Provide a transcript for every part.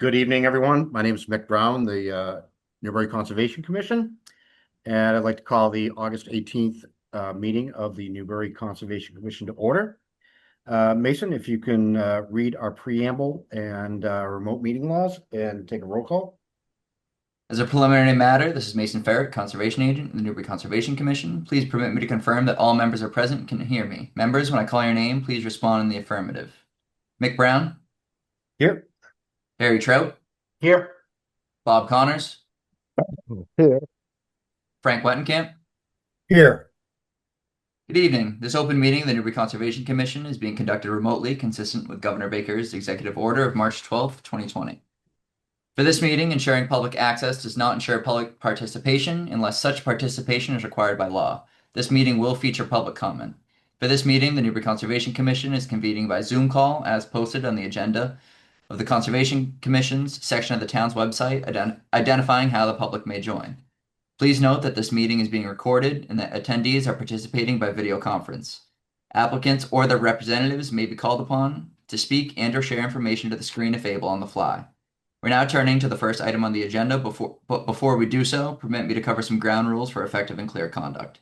Good evening, everyone. My name is Mick Brown, the Newbury Conservation Commission, and I'd like to call the August 18th meeting of the Newbury Conservation Commission to order. Mason, if you can read our preamble and remote meeting laws and take a roll call. As a preliminary matter, this is Mason Ferret, Conservation Agent in the Newbury Conservation Commission. Please permit me to confirm that all members are present and can hear me. Members, when I call your name, please respond in the affirmative. Mick Brown, Here. Harry Trout, Here. Bob Connors, Here. Frank Wettenkamp. Here. Good evening. This open meeting of the Newbury Conservation Commission is being conducted remotely, consistent with Governor Baker's executive order of March 12, 2020. For this meeting, ensuring public access does not ensure public participation unless such participation is required by law. This meeting will feature public comment. For this meeting, the Newbury Conservation Commission is convening by Zoom call as posted on the agenda of the Conservation Commission's section of the town's website identifying how the public may join. Please note that this meeting is being recorded and that attendees are participating by video conference. Applicants or their representatives may be called upon to speak and or share information to the screen if able on the fly. We're now turning to the first item on the agenda. Before we do so, permit me to cover some ground rules for effective and clear conduct.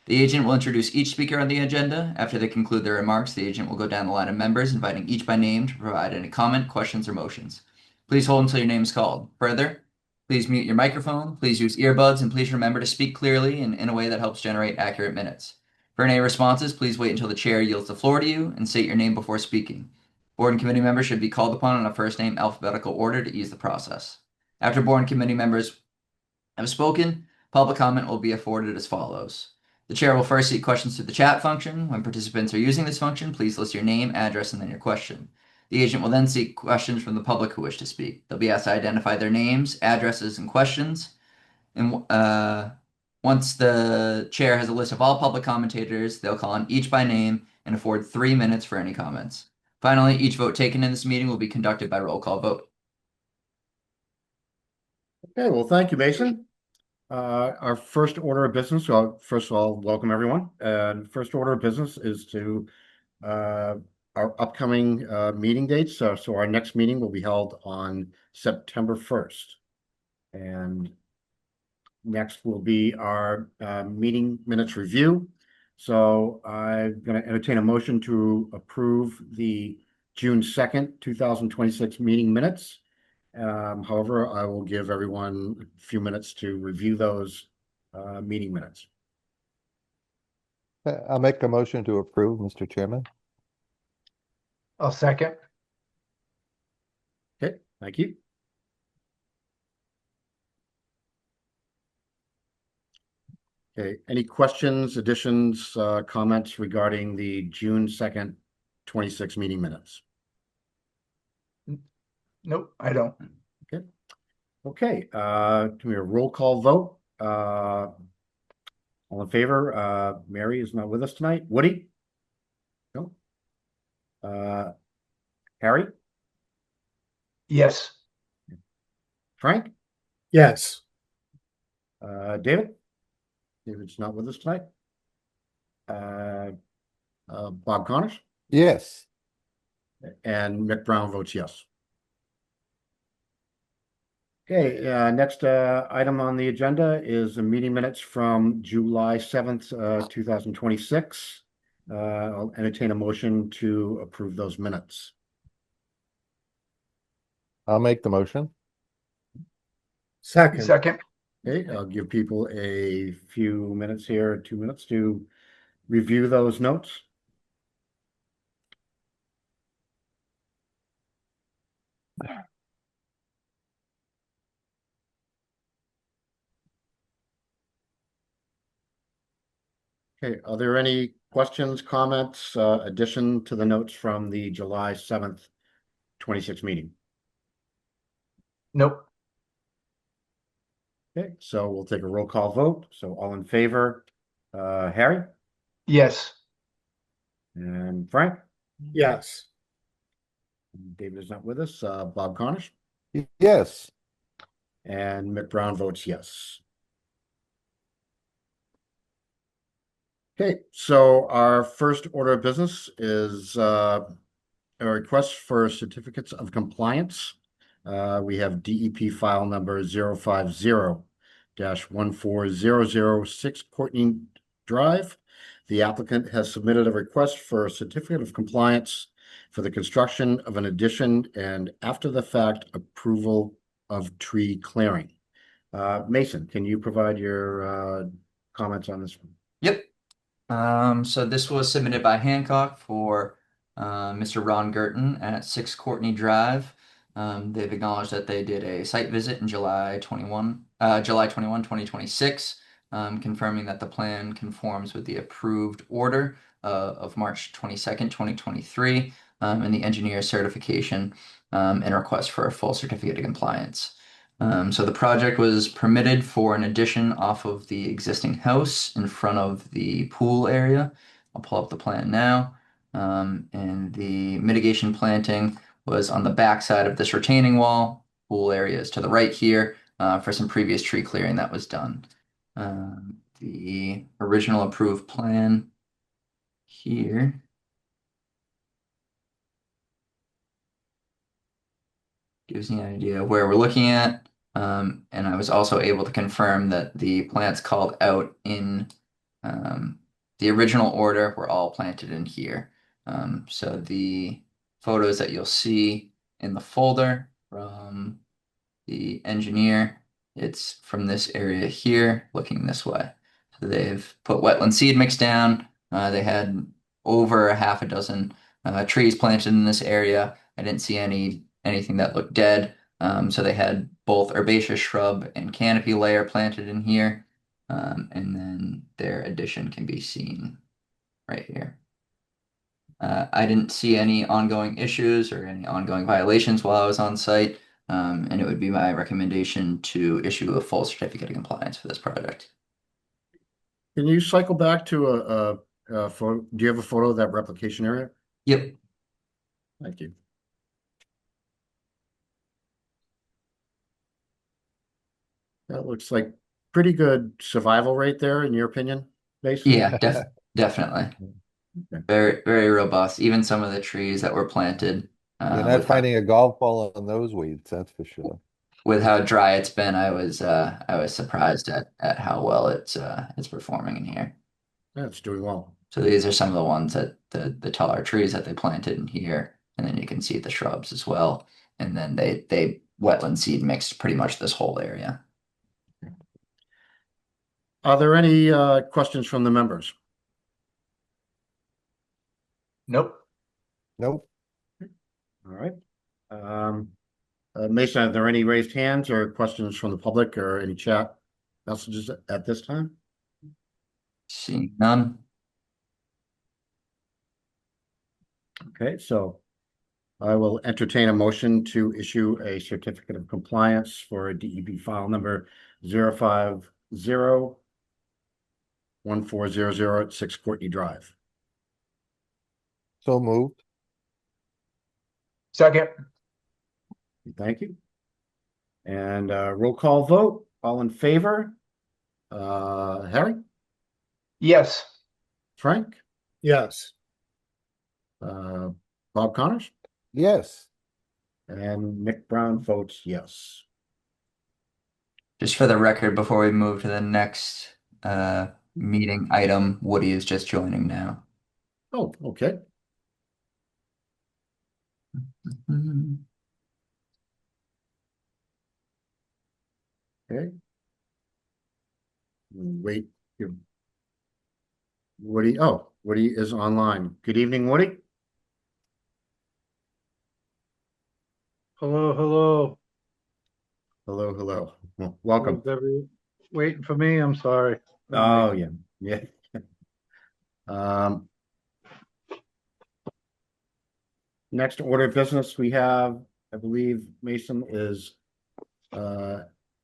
The agent will introduce each speaker on the agenda. After they conclude their remarks, the agent will go down the line of members, inviting each by name to provide any comment, questions, or motions. Please hold until your name is called. Further, please mute your microphone, please use earbuds, and please remember to speak clearly and in a way that helps generate accurate minutes. For any responses, please wait until the chair yields the floor to you and state your name before speaking. Board and committee members should be called upon in a first name alphabetical order to ease the process. After board and committee members have spoken, public comment will be afforded as follows. The chair will first seek questions through the chat function. When participants are using this function, please list your name, address, and then your question. The agent will then seek questions from the public who wish to speak. They'll be asked to identify their names, addresses, and questions. And once the chair has a list of all public commentators, they'll call on each by name and afford 3 minutes for any comments. Finally, each vote taken in this meeting will be conducted by roll call vote. Okay, well, thank you, Mason. Our first order of business, well, first of all, welcome everyone. First order of business is to our upcoming meeting dates. So our next meeting will be held on September 1st. And next will be our meeting minutes review. So I'm going to entertain a motion to approve the June 2nd, 2026 meeting minutes. However, I will give everyone a few minutes to review those meeting minutes. I'll make a motion to approve, Mr. Chairman. I'll second. Okay, thank you. Okay, any questions, additions, comments regarding the June 2nd, 26 meeting minutes? Nope, I don't. Okay, can we have a roll call vote? All in favor? Mary is not with us tonight. Woody? No. Harry? Yes. Frank? Yes. David? David's not with us tonight. Bob Connors? Yes. And Mick Brown votes yes. Okay, next item on the agenda is the meeting minutes from July 7th, 2026. I'll entertain a motion to approve those minutes. I'll make the motion. Second. Okay, I'll give people a few minutes here, 2 minutes to review those notes. Okay, are there any questions, comments, addition to the notes from the July 7th, 26 meeting? Nope. Okay, so we'll take a roll call vote. So all in favor, Harry? Yes. And Frank? Yes. David is not with us. Bob Connors? Yes. And Mick Brown votes yes. Okay, so our first order of business is a request for certificates of compliance. We have DEP file number 050-14006 Courtney Drive. The applicant has submitted a request for a certificate of compliance for the construction of an addition and after-the-fact approval of tree clearing. Mason, can you provide your comments on this one? Yep. So this was submitted by Hancock for Mr. Ron Gerton at 6 Courtney Drive. They've acknowledged that they did a site visit in July 21, 2026, confirming that the plan conforms with the approved order of March 22nd, 2023, and the engineer certification and request for a full certificate of compliance. So the project was permitted for an addition off of the existing house in front of the pool area. I'll pull up the plan now. And the mitigation planting was on the back side of this retaining wall. Pool area is to the right here for some previous tree clearing that was done. The original approved plan here gives you an idea of where we're looking at. And I was also able to confirm that the plants called out in the original order were all planted in here. So the photos that you'll see in the folder from the engineer, it's from this area here, looking this way. So they've put wetland seed mix down. They had over a half a dozen trees planted in this area. I didn't see anything that looked dead. So they had both herbaceous shrub and canopy layer planted in here. And then their addition can be seen right here. I didn't see any ongoing issues or any ongoing violations while I was on site. And it would be my recommendation to issue a full certificate of compliance for this project. Can you cycle back to a photo? Do you have a photo of that replication area? Yep. Thank you. That looks like pretty good survival rate there, in your opinion, Mason? Yeah, definitely. Okay. Very, very robust. Even some of the not that were planted. You're not finding a golf ball in those weeds, that's for sure. With how dry it's been, I was surprised at how well it's performing in here. Yeah, it's doing well. So these are some of the ones that the taller trees that they planted in here, and then you can see the shrubs as well. And then they wetland seed mixed pretty much this whole area. Are there any questions from the members? Nope. Nope. All right. Mason, are there any raised hands or questions from the public or any chat messages at this time? Seeing none. Okay, so I will entertain a motion to issue a certificate of compliance for a DEP file number 050-1400 at 6 Courtney Drive. So moved. Second. Thank you. And roll call vote. All in favor? Harry? Yes. Frank? Yes. Bob Connors? Yes. And Nick Brown votes yes. Just for the record, before we move to the next meeting item, Woody is just joining now. Oh, okay. Okay. Wait. Woody, oh, Woody is online. Good evening, Woody. Hello, hello. Hello, hello. Well, welcome. Waiting for me? I'm sorry. Oh, yeah, yeah. Next order of business we have, I believe, Mason, is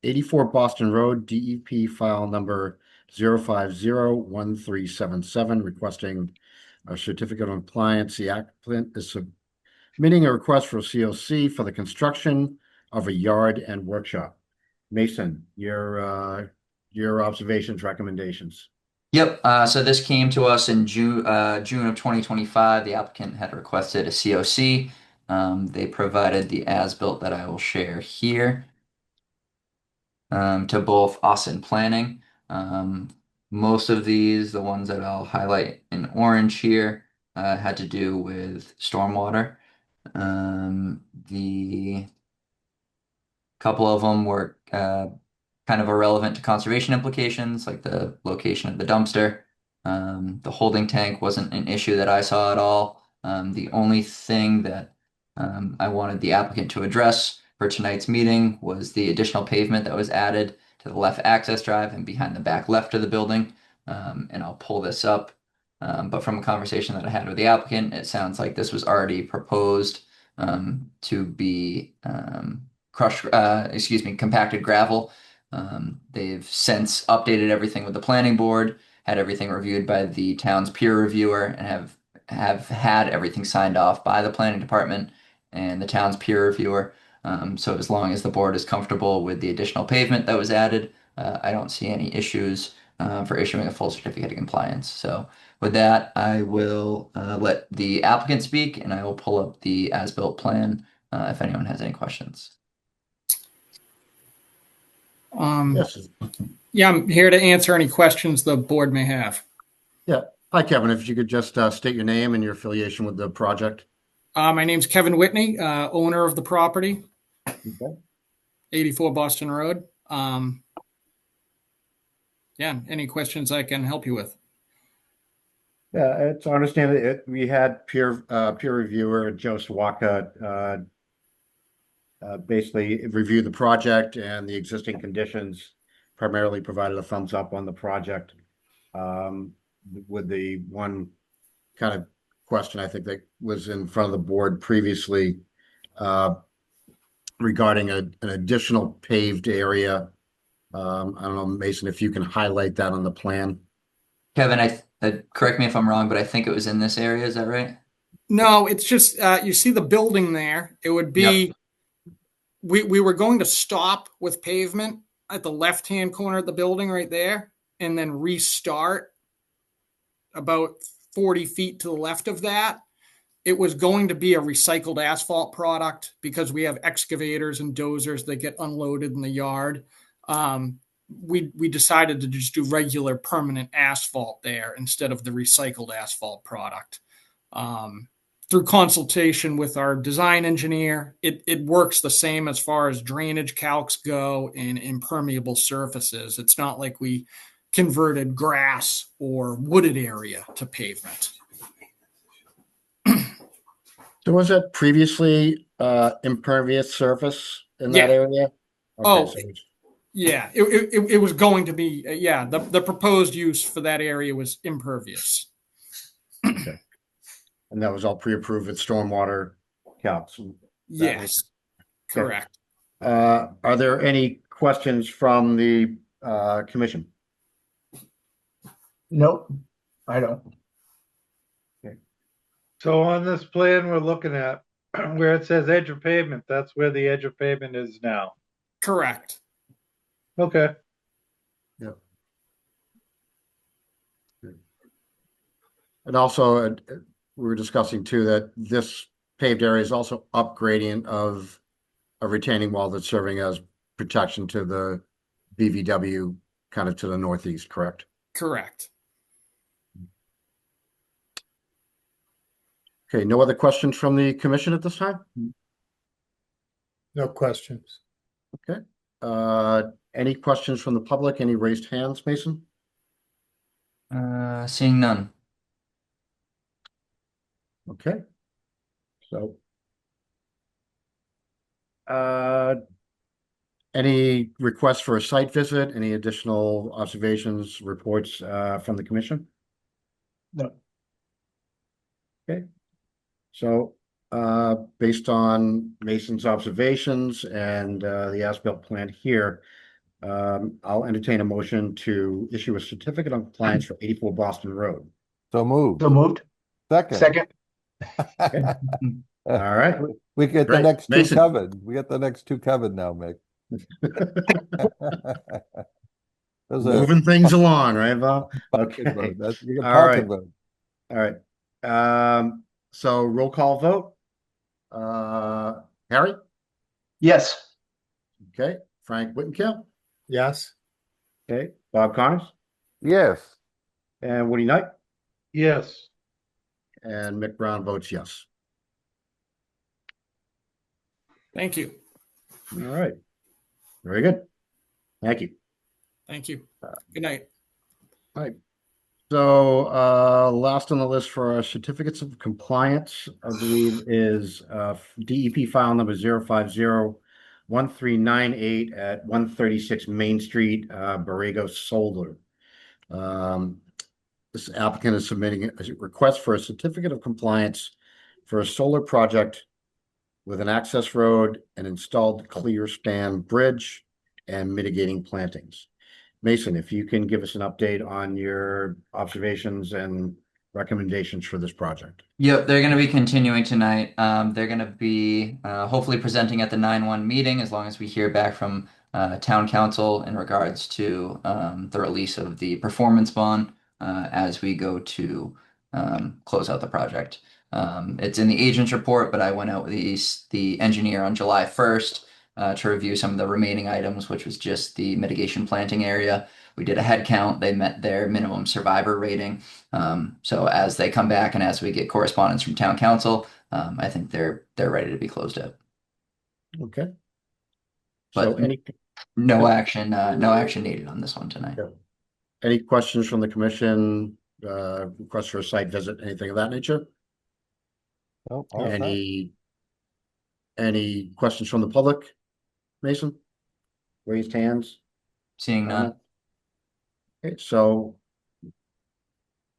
84 Boston Road, DEP file number 0501377, requesting a certificate of compliance. The applicant is submitting a request for a COC for the construction of a yard and workshop. Mason, your observations, recommendations. Yep. So this came to us in June of 2025. The applicant had requested a COC They provided the as-built that I will share here to both us and planning. Most of these, the ones that I'll highlight in orange here, had to do with stormwater. The couple of them were kind of irrelevant to conservation implications, like the location of the dumpster. The holding tank wasn't an issue that I saw at all. The only thing that I wanted the applicant to address for tonight's meeting was the additional pavement that was added to the left access drive and behind the back left of the building. And I'll pull this up. But from a conversation that I had with the applicant, it sounds like this was already proposed to be compacted gravel. They've since updated everything with the planning board, had everything reviewed by the town's peer reviewer, and have had everything signed off by the planning department and the town's peer reviewer. So as long as the board is comfortable with the additional pavement that was added, I don't see any issues for issuing a full certificate of compliance. So with that, I will let the applicant speak, and I will pull up the as-built plan if anyone has any questions. Yes. Yeah, I'm here to answer any questions the board may have. Hi, Kevin. If you could just state your name and your affiliation with the project. My name's Kevin Whitney, owner of the property, Okay. 84 Boston Road. Yeah, any questions I can help you with? Yeah, it's our understanding that we had peer reviewer Joe Sawaka basically reviewed the project and the existing conditions, primarily provided a thumbs up on the project. With the one kind of question I think that was in front of the board previously regarding an additional paved area. I don't know, Mason, if you can highlight that on the plan. Kevin, correct me if I'm wrong, but I think it was in this area. Is that right? No, it's just you see the building there. It would be we were going to stop with pavement at the left-hand corner of the building right there, and then restart about 40 feet to the left of that. It was going to be a recycled asphalt product because we have excavators and dozers that get unloaded in the yard. We decided to just do regular permanent asphalt there instead of the recycled asphalt product. Through consultation with our design engineer, it works the same as far as drainage calcs go and impermeable surfaces. It's not like we converted grass or wooded area to pavement. So was that previously impervious surface in that area? Okay, Yeah, it was going to be, the proposed use for that area was impervious. Okay. And that was all pre-approved with stormwater calcs. Yes, correct. Are there any questions from the commission? Nope, I don't. So on this plan we're looking at, where it says edge of pavement, that's where the edge of pavement is now. Correct. Okay. Yeah. And also, we were discussing too that this paved area is also upgrading of a retaining wall that's serving as protection to the BVW kind of to the northeast, correct? Correct. Okay, no other questions from the commission at this time? No questions. Okay. Any questions from the public? Any raised hands, Mason? Seeing none. Okay. So, any requests for a site visit? Any additional observations, reports from the commission? No. Okay. So, based on Mason's observations and the as-built plan here, I'll entertain a motion to issue a certificate of compliance for 84 Boston Road. So moved. So moved. Second. Second. All right. We get the Great. next two Mason. covered. We get the next two covered now, Mick. Those are Moving things along, right, Bob? parking Okay. road. You get All parking right. road. All right. So roll call vote. Harry? Yes. Okay, Frank Whittenkill? Yes. Okay, Bob Connors? Yes, And Woody Knight? Yes. And Mick Brown votes yes. Thank you. All right. Very good. Thank you. Thank you. Good night. So, last on the list for our certificates of compliance, I believe is, DEP file number 0501398 at 136 Main Street, Borrego Solar. This applicant is submitting a request for a certificate of compliance for a solar project with an access road, an installed clear span bridge, and mitigating plantings. Mason, if you can give us an update on your observations and recommendations for this project. Yep, they're going to be continuing tonight. They're going to be hopefully presenting at the 9/1 meeting as long as we hear back from town council in regards to the release of the performance bond as we go to close out the project. It's in the agent's report, but I went out with the engineer on July 1st to review some of the remaining items, which was just the mitigation planting area. We did a head count. They met their minimum survivor rating. So as they come back and as we get correspondence from town council, I think they're ready to be closed out. Okay. So But no action needed on this one tonight. any questions from the commission, request for a site visit, anything of that nature? oh, all set. Any questions from the public? Mason? Raised hands? Seeing none. Okay, so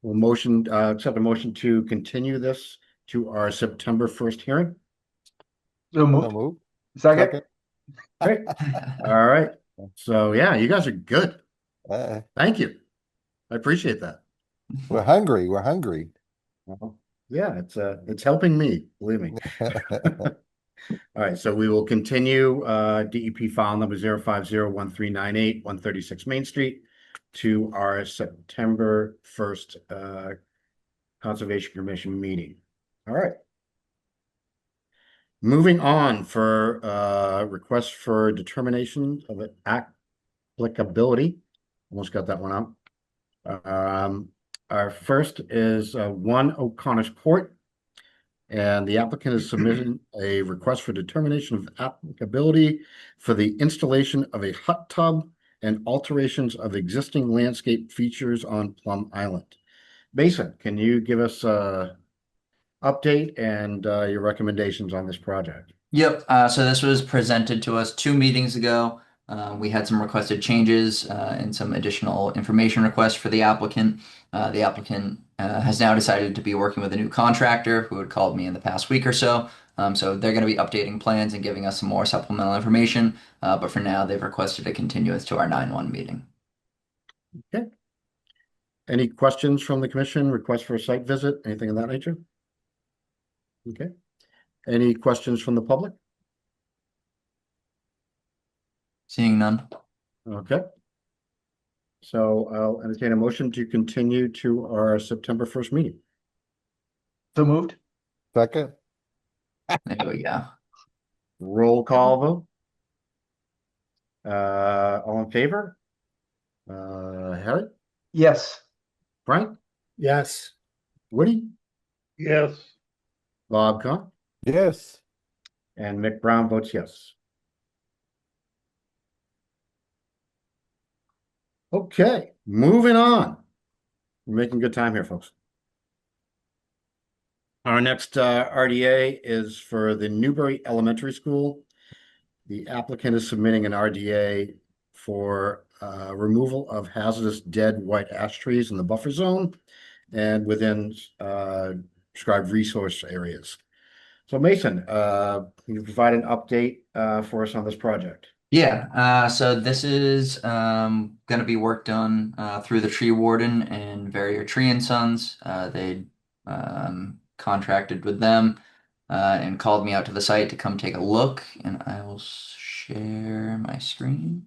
we'll accept a motion to continue this to our September 1st hearing. So So moved. move. Second. Great. All right. So yeah, you guys are good. Uh, Thank you. I appreciate that. We're hungry, we're hungry. Well, yeah, it's helping me, believe me. All right, so we will continue DEP file number 0501398, 136 Main Street to our September 1st Conservation Commission meeting. All right. Moving on for request for determination of applicability. Almost got that one out. Our first is 1 O'Connor's Court. And the applicant is submitting a request for determination of applicability for the installation of a hot tub and alterations of existing landscape features on Plum Island. Mason, can you give us a update and your recommendations on this project? Yep. So this was presented to us 2 meetings ago. We had some requested changes and some additional information requests for the applicant. The applicant has now decided to be working with a new contractor who had called me in the past week or so. So they're going to be updating plans and giving us some more supplemental information. But for now, they've requested a continuance to our 9/1 meeting. Okay. Any questions from the commission? Request for a site visit? Anything of that nature? Okay. Any questions from the public? Seeing none. Okay. So I'll entertain a motion to continue to our September 1st meeting. So moved. Second, There we go. Roll call vote. All in favor? Harry, Yes. Frank, Yes. Woody, Yes. Bob Con, yes, and Mick Brown votes yes. Okay, moving on. We're making good time here, folks. Our next RDA is for the Newbury Elementary School. The applicant is submitting an RDA for removal of hazardous dead white ash trees in the buffer zone and within prescribed resource areas. So Mason, can you provide an update for us on this project? Yeah, so this is going to be work done through the tree warden and Verrier Tree and Sons. They contracted with them and called me out to the site to come take a look, and I will share my screen.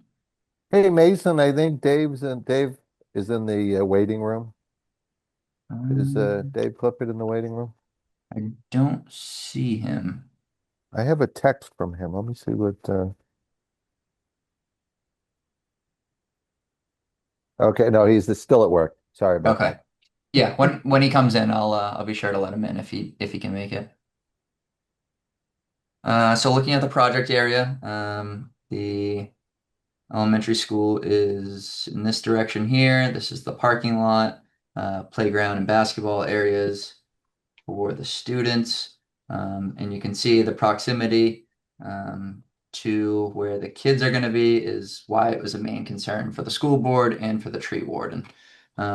hey Mason, I think Dave is in the waiting room. Is Um, Dave Clifford in the waiting room? I don't see him. I have a text from him. Let me see what, okay, no, he's still at work. Sorry about Okay. that. Yeah, when he comes in, I'll be sure to let him in if he can make it. So looking at the project area, the elementary school is in this direction here. This is the parking lot, playground and basketball areas for the students. And you can see the proximity to where the kids are going to be is why it was a main concern for the school board and for the tree warden.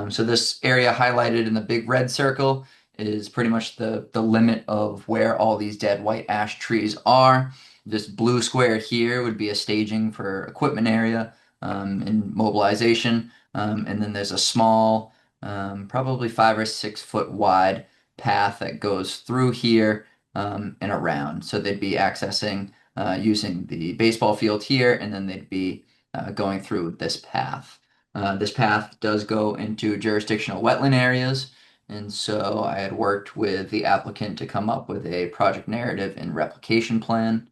So this area highlighted in the big red circle is pretty much the limit of where all these dead white ash trees are. This blue square here would be a staging for equipment area and mobilization. And then there's a small, probably 5 or 6 foot wide path that goes through here and around. So they'd be accessing using the baseball field here, and then they'd be going through this path. This path does go into jurisdictional wetland areas. And so I had worked with the applicant to come up with a project narrative and replication plan.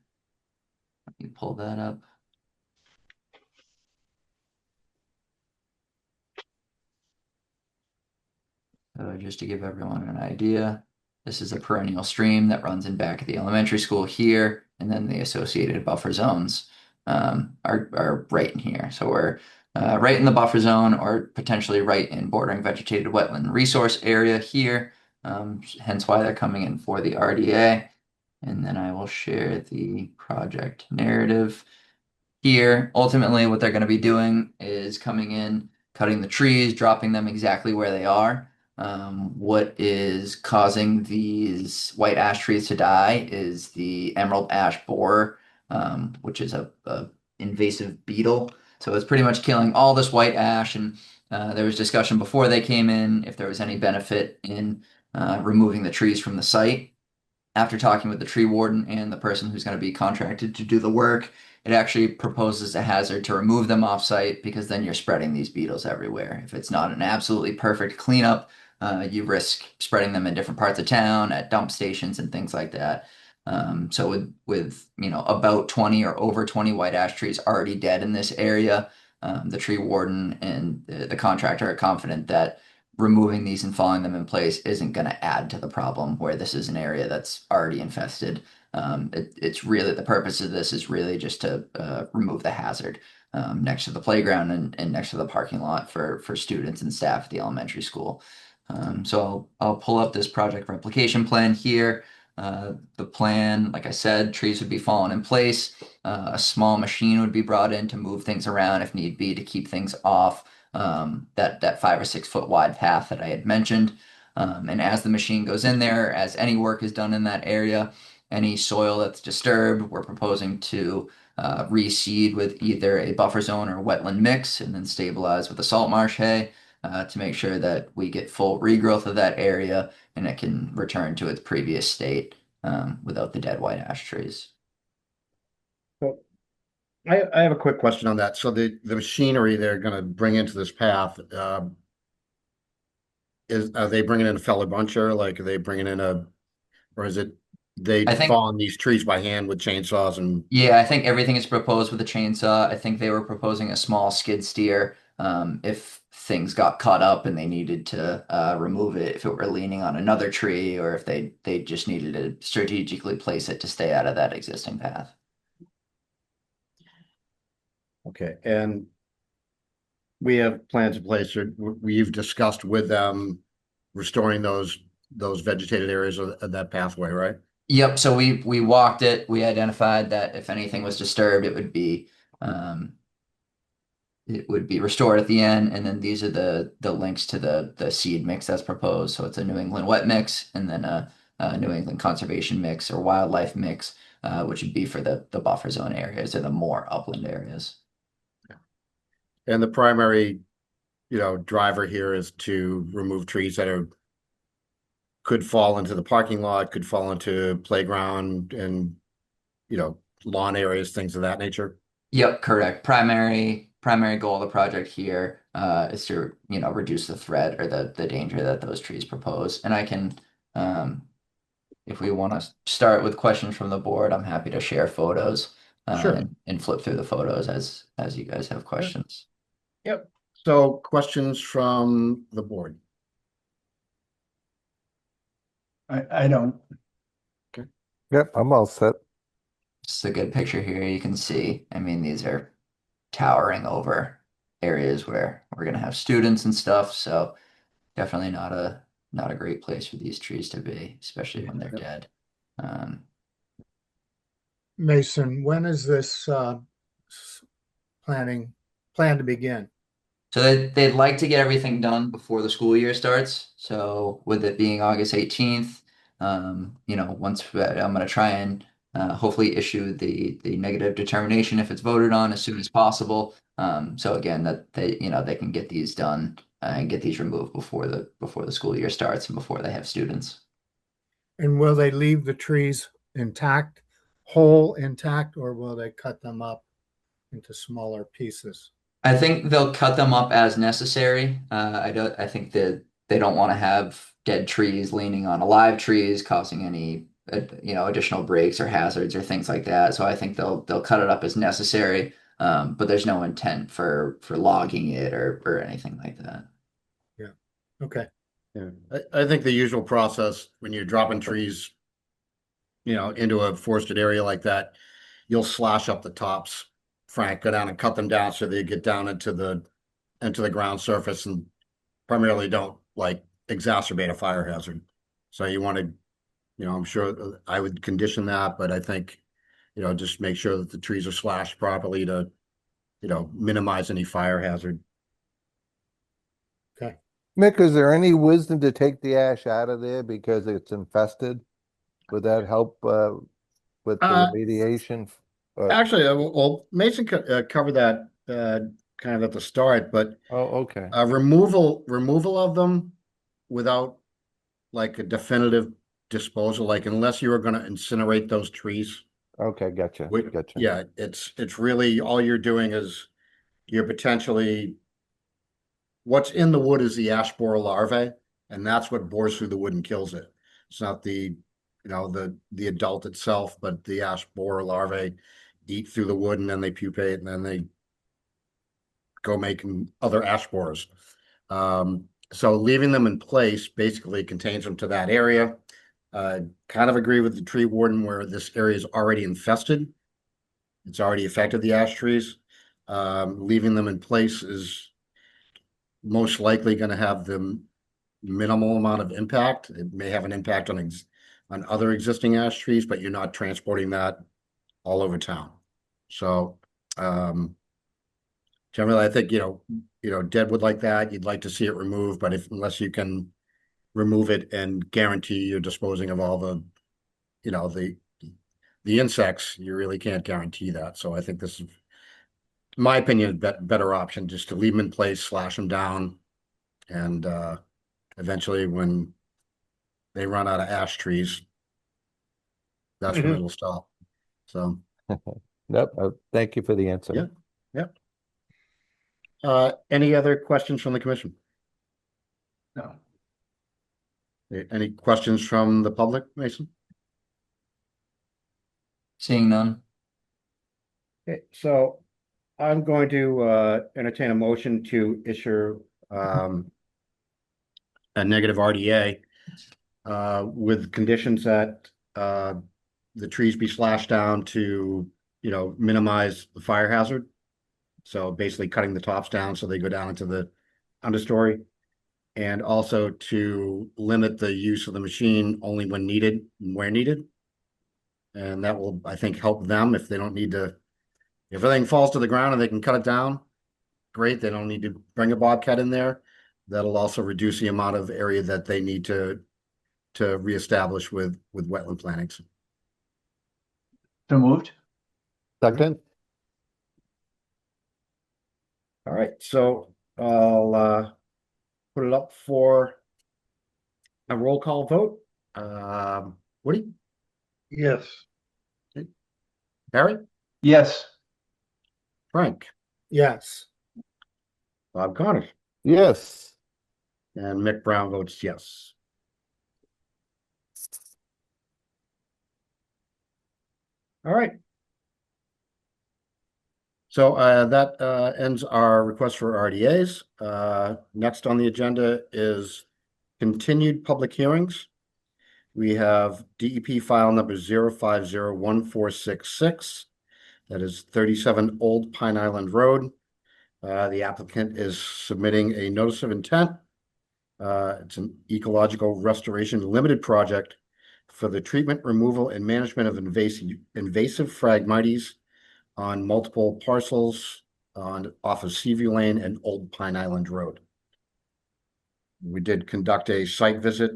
Let me pull that up. So just to give everyone an idea, this is a perennial stream that runs in back of the elementary school here, and then the associated buffer zones are right in here. So we're right in the buffer zone, or potentially right in bordering vegetated wetland resource area here, hence why they're coming in for the RDA. And then I will share the project narrative here. Ultimately, what they're going to be doing is coming in, cutting the trees, dropping them exactly where they are. What is causing these white ash trees to die is the emerald ash borer, which is a invasive beetle. So it's pretty much killing all this white ash. And there was discussion before they came in if there was any benefit in removing the trees from the site. After talking with the tree warden and the person who's going to be contracted to do the work, it actually proposes a hazard to remove them off site, because then you're spreading these beetles everywhere. If it's not an absolutely perfect cleanup, you risk spreading them in different parts of town, at dump stations and things like that. So with about 20 or over 20 white ash trees already dead in this area, the tree warden and the contractor are confident that removing these and following them in place isn't going to add to the problem, where this is an area that's already infested. It's really, the purpose of this is really just to remove the hazard next to the playground and next to the parking lot for students and staff at the elementary school. So I'll pull up this project replication plan here. The plan, like I said, trees would be falling in place. A small machine would be brought in to move things around if need be, to keep things off that 5 or 6 foot wide path that I had mentioned. And as the machine goes in there, as any work is done in that area, any soil that's disturbed, we're proposing to reseed with either a buffer zone or wetland mix, and then stabilize with a salt marsh hay to make sure that we get full regrowth of that area and it can return to its previous state without the dead white ash trees. I have a quick question on that. So the machinery they're going to bring into this path, are they bringing in a fellow buncher? Like, are they bringing in or is it they I think- fall on these trees by hand with chainsaws and? Yeah, I think everything is proposed with a chainsaw. I think they were proposing a small skid steer if things got caught up and they needed to remove it, if it were leaning on another tree, or if they just needed to strategically place it to stay out of that existing path. Okay, and we have plans in place, or we've discussed with them restoring those vegetated areas of that pathway, right? Yep. So we walked it. We identified that if anything was disturbed, it would be restored at the end. And then these are the links to the seed mix that's proposed. So it's a New England wet mix, and then a New England conservation mix or wildlife mix, which would be for the buffer zone areas or the more upland areas. And the primary, driver here is to remove trees that could fall into the parking lot, could fall into playground and, lawn areas, things of that nature. Yep, correct. Primary goal of the project here is to reduce the threat or the danger that those trees propose. And I can if we want to start with questions from the board, I'm happy to share photos Sure. and flip through the photos as you guys have questions. Yep. So questions from the board? I don't. Yep, I'm all set. It's a good picture here. You can see, I mean, these are towering over areas where we're gonna have students and stuff, so definitely not a great place for these trees to be, especially when they're Yep. dead. Mason, when is this plan to begin? So they'd like to get everything done before the school year starts. So with it being August 18th, once I'm going to try and hopefully issue the negative determination if it's voted on as soon as possible. So again, that they can get these done and get these removed before the school year starts and before they have students. And will they leave the trees intact, whole intact, or will they cut them up into smaller pieces? I think they'll cut them up as necessary. I think that they don't want to have dead trees leaning on alive trees, causing any additional breaks or hazards or things like that. So I think they'll cut it up as necessary. But there's no intent for logging it or anything like that. Okay. Yeah, I think the usual process when you're dropping trees, into a forested area like that, you'll slash up the tops, Frank, go down and cut them down so they get down into the ground surface and primarily don't like exacerbate a fire hazard. So you want to, I'm sure I would condition that, but I think, just make sure that the trees are slashed properly to, minimize any fire hazard. Mick, is there any wisdom to take the ash out of there because it's infested? Would that help with the remediation? Actually, well, Mason covered that kind of at the start, but Oh, okay. removal of them without like a definitive disposal, like unless you were going to incinerate those trees. Okay, gotcha. Gotcha. Yeah, it's really all you're doing is you're potentially what's in the wood is the ash borer larvae, and that's what bores through the wood and kills it. It's not the adult itself, but the ash borer larvae eat through the wood and then they pupate and then they go making other ash borers. So leaving them in place basically contains them to that area. Kind of agree with the tree warden where this area is already infested. It's already affected the ash trees. Leaving them in place is most likely going to have the minimal amount of impact. It may have an impact on other existing ash trees, but you're not transporting that all over town. So generally, I think deadwood like that, you'd like to see it removed, but unless you can remove it and guarantee you're disposing of all the insects, you really can't guarantee that. So I think this is, in my opinion, a better option just to leave them in place, slash them down, and eventually when they run out of ash trees, that's when it'll stop. So Yep. Thank you for the answer. Yeah. Any other questions from the commission? No. Any questions from the public, Mason? Seeing none. Okay, so I'm going to entertain a motion to issue a negative RDA with conditions that the trees be slashed down to, minimize the fire hazard. So basically cutting the tops down so they go down into the understory. And also to limit the use of the machine only when needed and where needed. And that will, I think, help them if they don't need to, if everything falls to the ground and they can cut it down, great. They don't need to bring a bobcat in there. That'll also reduce the amount of area that they need to reestablish with wetland plantings. So moved. Second? All right, so I'll put it up for a roll call vote. Woody, Yes. Barry, Yes. Frank, Yes. Bob Connors, Yes. and Mick Brown votes yes. All right. So that ends our request for RDAs. Next on the agenda is continued public hearings. We have DEP file number 0501466. That is 37 Old Pine Island Road. The applicant is submitting a notice of intent. It's an ecological restoration limited project for the treatment, removal, and management of invasive Phragmites on multiple parcels off of Seaview Lane and Old Pine Island Road. We did conduct a site visit,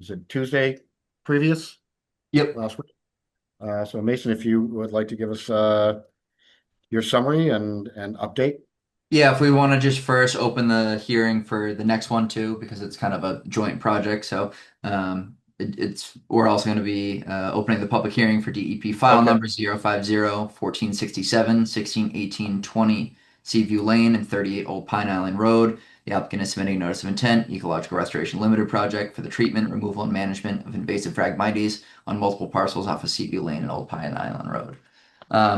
is it Tuesday previous? Yep. Last week. So Mason, if you would like to give us your summary and update. Yeah, if we want to just first open the hearing for the next one too, because it's kind of a joint project. So we're also going to be opening the public hearing for DEP file Okay. number 0501467 161820 Seaview Lane and 38 Old Pine Island Road. The applicant is submitting a notice of intent, Ecological Restoration Limited Project for the treatment, removal, and management of invasive Phragmites on multiple parcels off of Seaview Lane and Old Pine Island Road.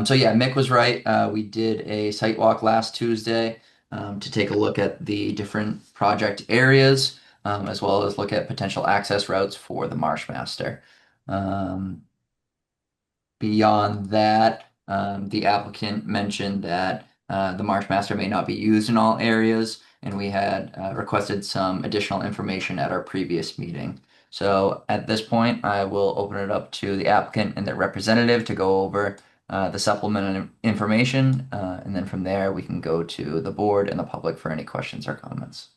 So yeah, Mick was right. We did a site walk last Tuesday to take a look at the different project areas, as well as look at potential access routes for the Marshmaster. Beyond that, the applicant mentioned that the Marshmaster may not be used in all areas, and we had requested some additional information at our previous meeting. So at this point, I will open it up to the applicant and their representative to go over the supplemental information, and then from there we can go to the board and the public for any questions or comments.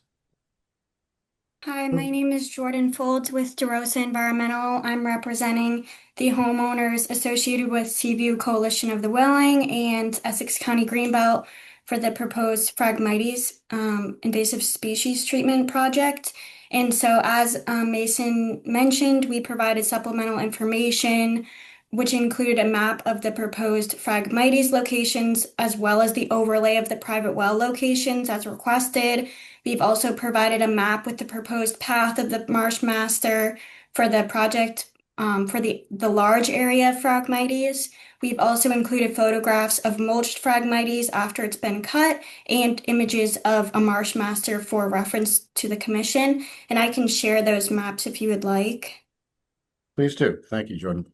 Hi, my name is Jordan Folds with DeRosa Environmental. I'm representing the homeowners associated with Seaview Coalition of the Willing and Essex County Greenbelt for the proposed Phragmites invasive species treatment project. And so as Mason mentioned, we provided supplemental information, which included a map of the proposed Phragmites locations, as well as the overlay of the private well locations as requested. We've also provided a map with the proposed path of the Marshmaster for the project for the large area of Phragmites. We've also included photographs of mulched Phragmites after it's been cut and images of a Marshmaster for reference to the commission. And I can share those maps if you would like. Please do. Thank you, Jordan.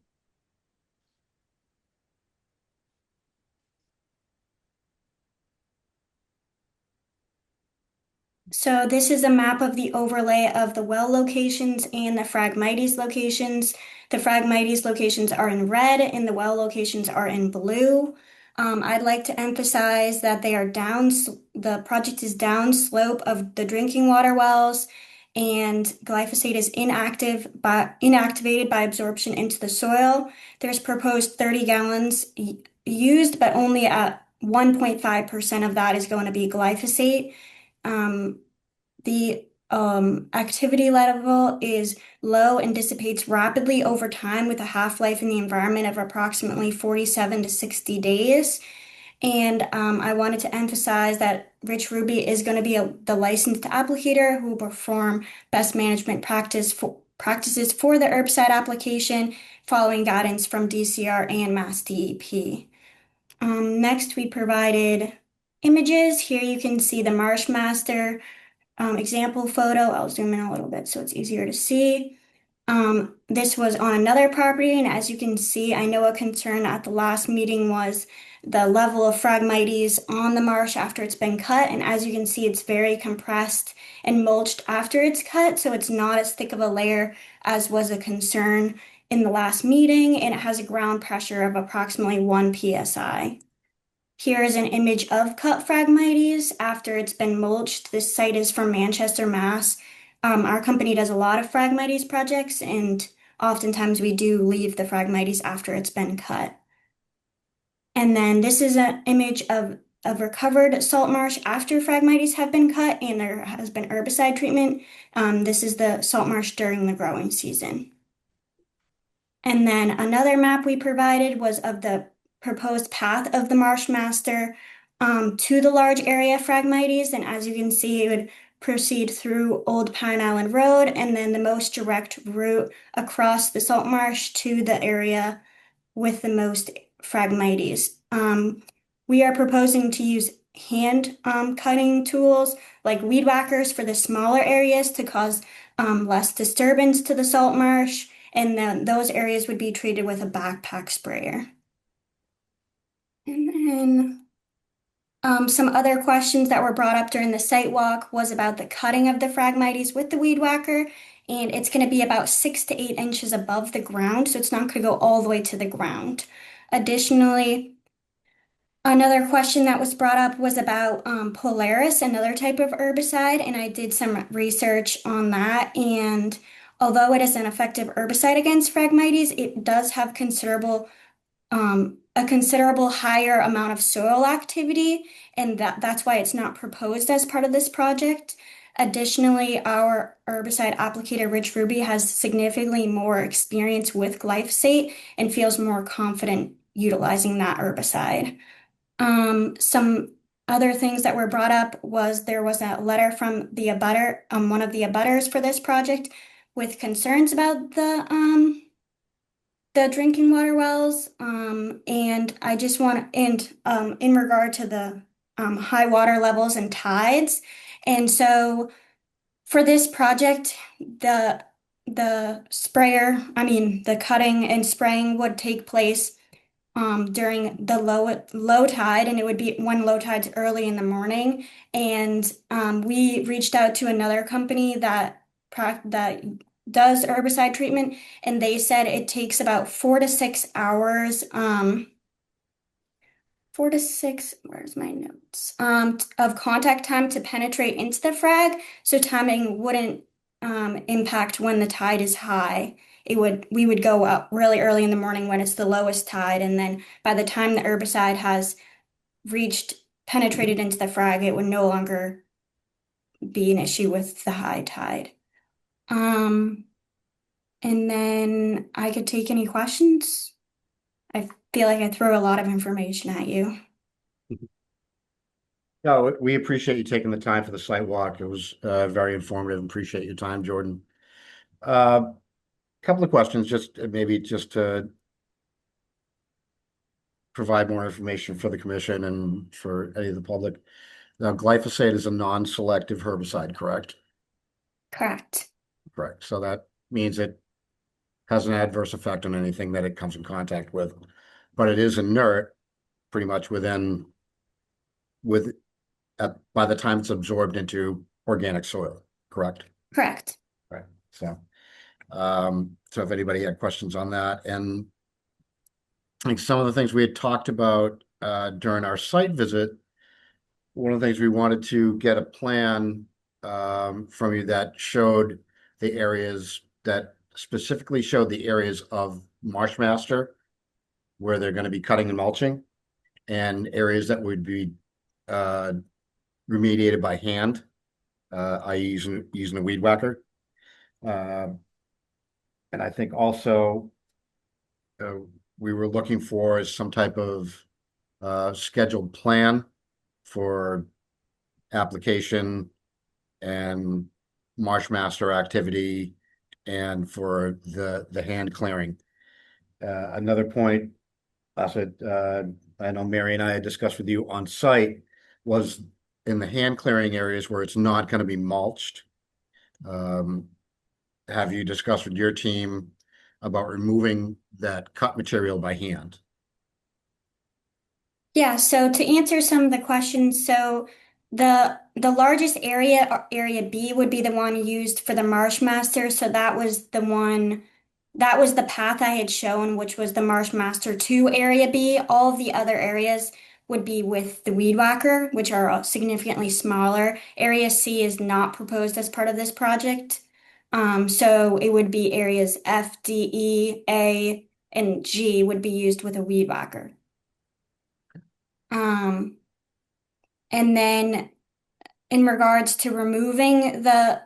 So this is a map of the overlay of the well locations and the Phragmites locations. The Phragmites locations are in red and the well locations are in blue. I'd like to emphasize that they are the project is downslope of the drinking water wells, and glyphosate is inactivated by absorption into the soil. There's proposed 30 gallons used, but only at 1.5% of that is going to be glyphosate. The activity level is low and dissipates rapidly over time with a half-life in the environment of approximately 47 to 60 days. And I wanted to emphasize that Rich Ruby is going to be the licensed applicator who will perform best management practices for the herbicide application following guidance from DCR and Mass DEP. Next, we provided images. Here you can see the Marshmaster example photo. I'll zoom in a little bit so it's easier to see. This was on another property, and as you can see, I know a concern at the last meeting was the level of Phragmites on the marsh after it's been cut, and as you can see, it's very compressed and mulched after it's cut, so it's not as thick of a layer as was a concern in the last meeting, and it has a ground pressure of approximately 1 psi. Here is an image of cut Phragmites after it's been mulched. This site is from Manchester, Mass. Our company does a lot of Phragmites projects, and oftentimes we do leave the Phragmites after it's been cut. And then this is an image of recovered salt marsh after Phragmites have been cut and there has been herbicide treatment. This is the salt marsh during the growing season. And then another map we provided was of the proposed path of the Marshmaster to the large area Phragmites, and as you can see, it would proceed through Old Pine Island Road and then the most direct route across the salt marsh to the area with the most Phragmites. We are proposing to use hand cutting tools like weed whackers for the smaller areas to cause less disturbance to the salt marsh, and then those areas would be treated with a backpack sprayer. And then some other questions that were brought up during the site walk was about the cutting of the Phragmites with the weed whacker, and it's going to be about 6 to 8 inches above the ground, so it's not going to go all the way to the ground. Additionally, another question that was brought up was about Polaris, another type of herbicide, and I did some research on that. And although it is an effective herbicide against Phragmites, it does have a considerable higher amount of soil activity, and that's why it's not proposed as part of this project. Additionally, our herbicide applicator, Rich Ruby, has significantly more experience with glyphosate and feels more confident utilizing that herbicide. Some other things that were brought up was there was a letter from the abutter, one of the abutters for this project, with concerns about the drinking water wells. And I just want, and in regard to the high water levels and tides. And so for this project, the cutting and spraying would take place during the low tide, and it would be when low tide's early in the morning. And we reached out to another company that does herbicide treatment, and they said it takes about 4 to 6 hours. 4 to 6, where's my notes? Of contact time to penetrate into the frag, so timing wouldn't impact when the tide is high. We would go up really early in the morning when it's the lowest tide, and then by the time the herbicide has penetrated into the frag, it would no longer be an issue with the high tide. And then I could take any questions. I feel like I throw a lot of information at you. No, we appreciate you taking the time for the site walk. It was very informative. Appreciate your time, Jordan. Couple of questions, just to provide more information for the commission and for any of the public. Now, glyphosate is a non-selective herbicide, correct? Correct. Correct. So that means it has an adverse effect on anything that it comes in contact with, but it is inert pretty much by the time it's absorbed into organic soil, correct? Correct. Right. So if anybody had questions on that, and I think some of the things we had talked about during our site visit, one of the things we wanted to get a plan from you that showed the areas that specifically showed the areas of Marshmaster where they're going to be cutting and mulching, and areas that would be remediated by hand, i.e. using a weed whacker. And I think also we were looking for some type of scheduled plan for application and Marshmaster activity and for the hand clearing. Another point I know Mary and I had discussed with you on site was in the hand clearing areas where it's not going to be mulched. Have you discussed with your team about removing that cut material by hand? Yeah, so to answer some of the questions, so the largest area B, would be the one used for the Marshmaster. So that was the path I had shown, which was the Marshmaster 2 area B. All of the other areas would be with the weed whacker, which are significantly smaller. Area C is not proposed as part of this project. So it would be areas F, D, E, A, and G would be used with a weed whacker. And then in regards to removing the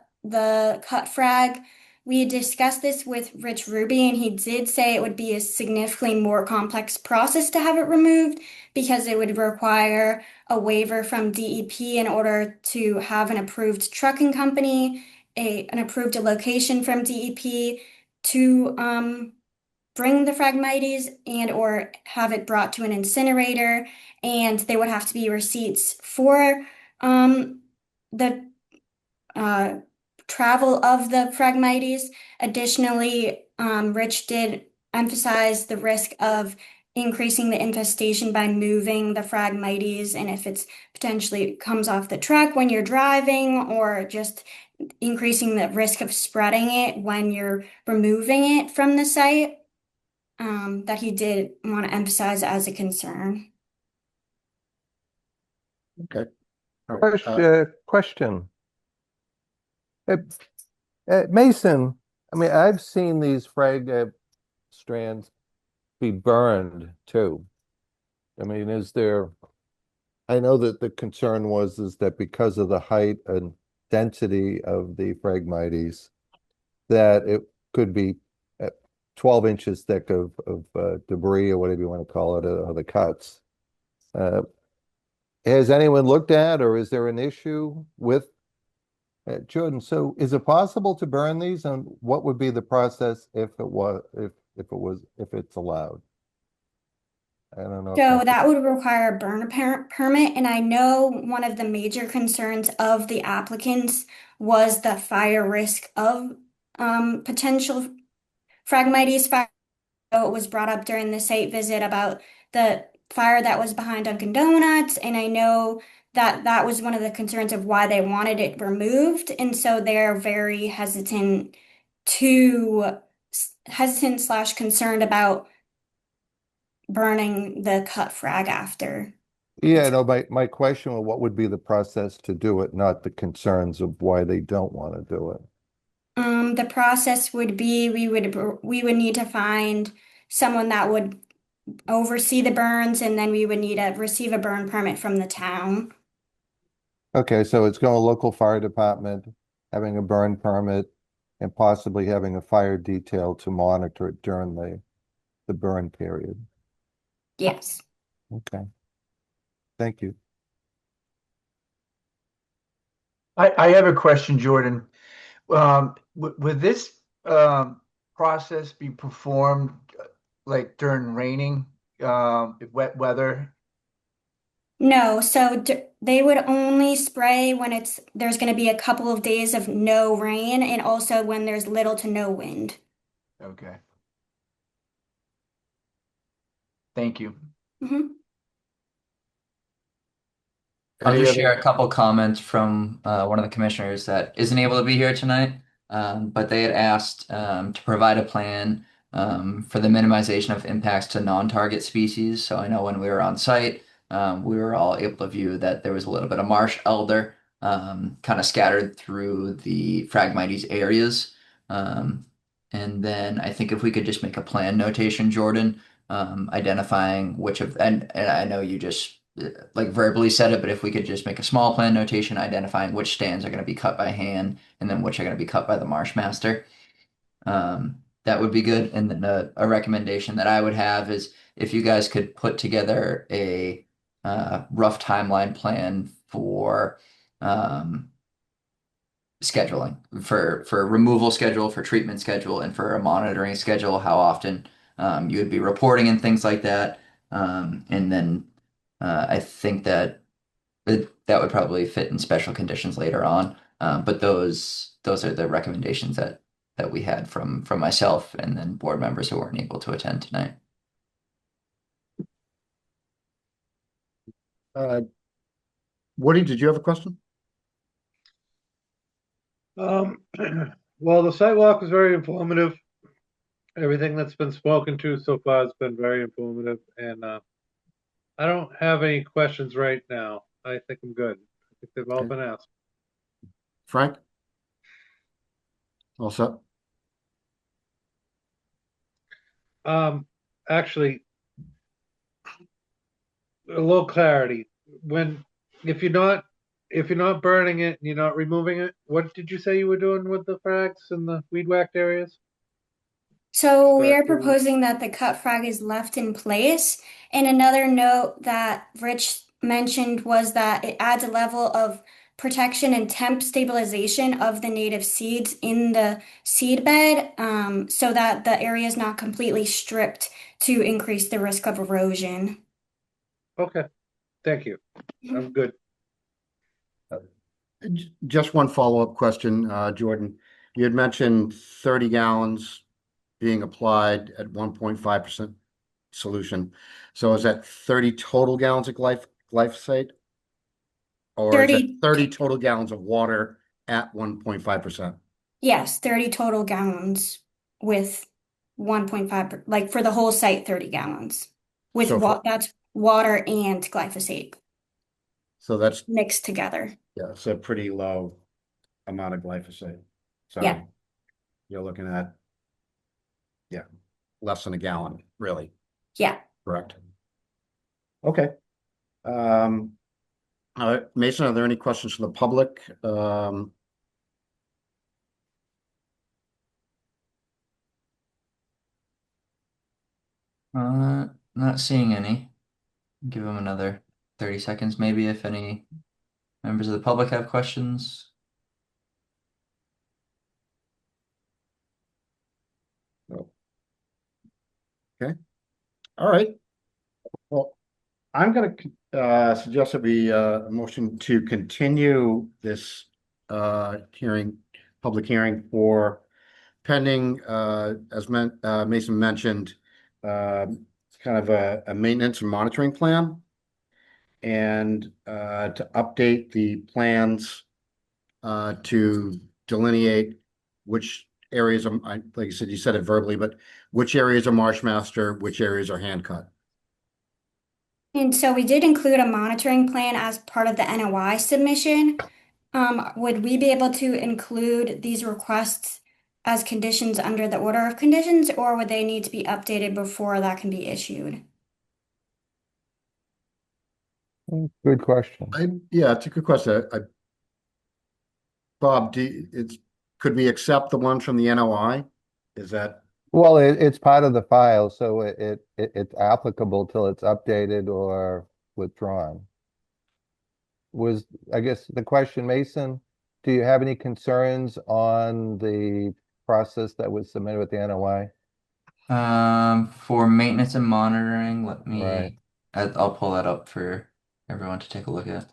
cut frag, we had discussed this with Rich Ruby, and he did say it would be a significantly more complex process to have it removed because it would require a waiver from DEP in order to have an approved trucking company, an approved location from DEP to bring the Phragmites and or have it brought to an incinerator, and there would have to be receipts for the travel of the Phragmites. Additionally, Rich did emphasize the risk of increasing the infestation by moving the Phragmites, and if it's potentially comes off the truck when you're driving, or just increasing the risk of spreading it when you're removing it from the site, that he did want to emphasize as a concern. Okay. All right, Question. Mason, I mean, I've seen these frag strands be burned too. I mean, I know that the concern is that because of the height and density of the Phragmites, that it could be 12 inches thick of debris or whatever you want to call it, or the cuts. Has anyone looked at, or is there an issue with Jordan? So is it possible to burn these, and what would be the process if it's allowed? I don't know. So that would require a burn permit, and I know one of the major concerns of the applicants was the fire risk of potential Phragmites fire. So it was brought up during the site visit about the fire that was behind Dunkin' Donuts, and I know that that was one of the concerns of why they wanted it removed, and so they're very hesitant slash concerned about burning the cut frag after. Yeah, no, my question was what would be the process to do it, not the concerns of why they don't want to do it. The process would be we would need to find someone that would oversee the burns, and then we would need to receive a burn permit from the town. Okay, so it's going to local fire department, having a burn permit, and possibly having a fire detail to monitor it during the burn period. Yes. Okay. Thank you. I have a question, Jordan. Would this process be performed like during raining, wet weather? No, so they would only spray when there's going to be a couple of days of no rain, and also when there's little to no wind. Okay. Thank you. Mhm. I'll Any just other- share a couple comments from one of the commissioners that isn't able to be here tonight, but they had asked to provide a plan for the minimization of impacts to non-target species. So I know when we were on site, we were all able to view that there was a little bit of marsh elder kind of scattered through the Phragmites areas. And then I think if we could just make a plan notation, Jordan, identifying which of, and I know you just like verbally said it, but if we could just make a small plan notation identifying which stands are going to be cut by hand and then which are going to be cut by the marsh master, that would be good. And then a recommendation that I would have is if you guys could put together a rough timeline plan for scheduling for removal schedule, for treatment schedule, and for a monitoring schedule, how often you would be reporting and things like that. And then I think that that would probably fit in special conditions later on. But those are the recommendations that we had from myself and then board members who weren't able to attend tonight. Woody, did you have a question? Well, the sidewalk was very informative. Everything that's been spoken to so far has been very informative, and I don't have any questions right now. I think I'm good. I think they've all Okay. been asked. Frank? All set? Actually, a little clarity. If you're not burning it and you're not removing it, what did you say you were doing with the frags and the weed whacked areas? So we are Correct. proposing that the cut frag is left in place. And another note that Rich mentioned was that it adds a level of protection and temp stabilization of the native seeds in the seed bed, so that the area is not completely stripped to increase the risk of erosion. Okay, thank you. I'm good. Just one follow-up question, Jordan. You had mentioned 30 gallons being applied at 1.5% solution. So is that 30 total gallons of glyphosate? Or is it 30, 30 total gallons of water at 1.5%? yes, 30 total gallons with 1.5, like for the whole site, 30 gallons with So for, that's water and glyphosate so that's, mixed together. yeah, it's a pretty low amount of glyphosate. Yeah. So you're looking at, yeah, less than a gallon, really, Yeah. correct? Okay. Mason, are there any questions from the public? Not seeing any. Give them another 30 seconds, maybe, if any members of the public have questions. Okay. All right. Well, I'm going to suggest that we motion to continue this public hearing for pending, Mason mentioned, kind of a maintenance and monitoring plan, and to update the plans to delineate which areas are, like you said it verbally, but which areas are marsh master, which areas are hand cut. And so we did include a monitoring plan as part of the NOI submission. Would we be able to include these requests as conditions under the order of conditions, or would they need to be updated before that can be issued? Good question. Yeah, it's a good question. Bob, could we accept the ones from the NOI? Is that, Well, it's part of the file, so it's applicable till it's updated or withdrawn. I guess the question, Mason, do you have any concerns on the process that was submitted with the NOI? For maintenance and monitoring, let me, Right. I'll pull that up for everyone to take a look at.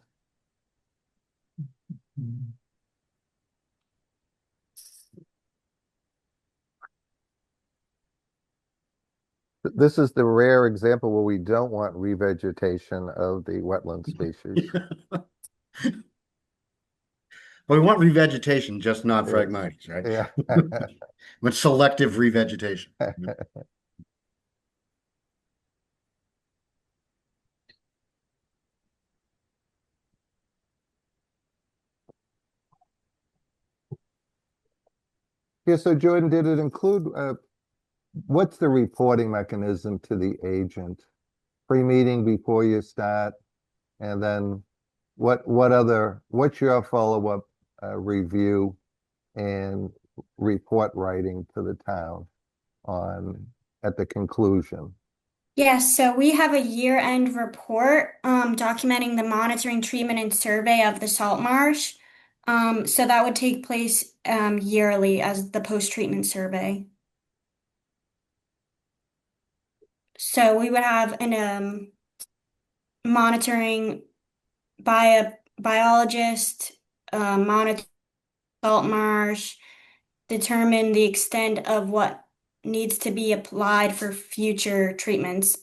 This is the rare example where we don't want revegetation of the wetland species. well, we want revegetation, just not Yeah. Phragmites, right? Yeah. With selective revegetation. Yeah, so Jordan, did it include, what's the reporting mechanism to the agent? Pre-meeting before you start, and then what's your follow-up review and report writing to the town at the conclusion? Yes, so we have a year-end report documenting the monitoring, treatment, and survey of the salt marsh. So that would take place yearly as the post-treatment survey. So we would have an monitoring by a biologist, monitor salt marsh, determine the extent of what needs to be applied for future treatments.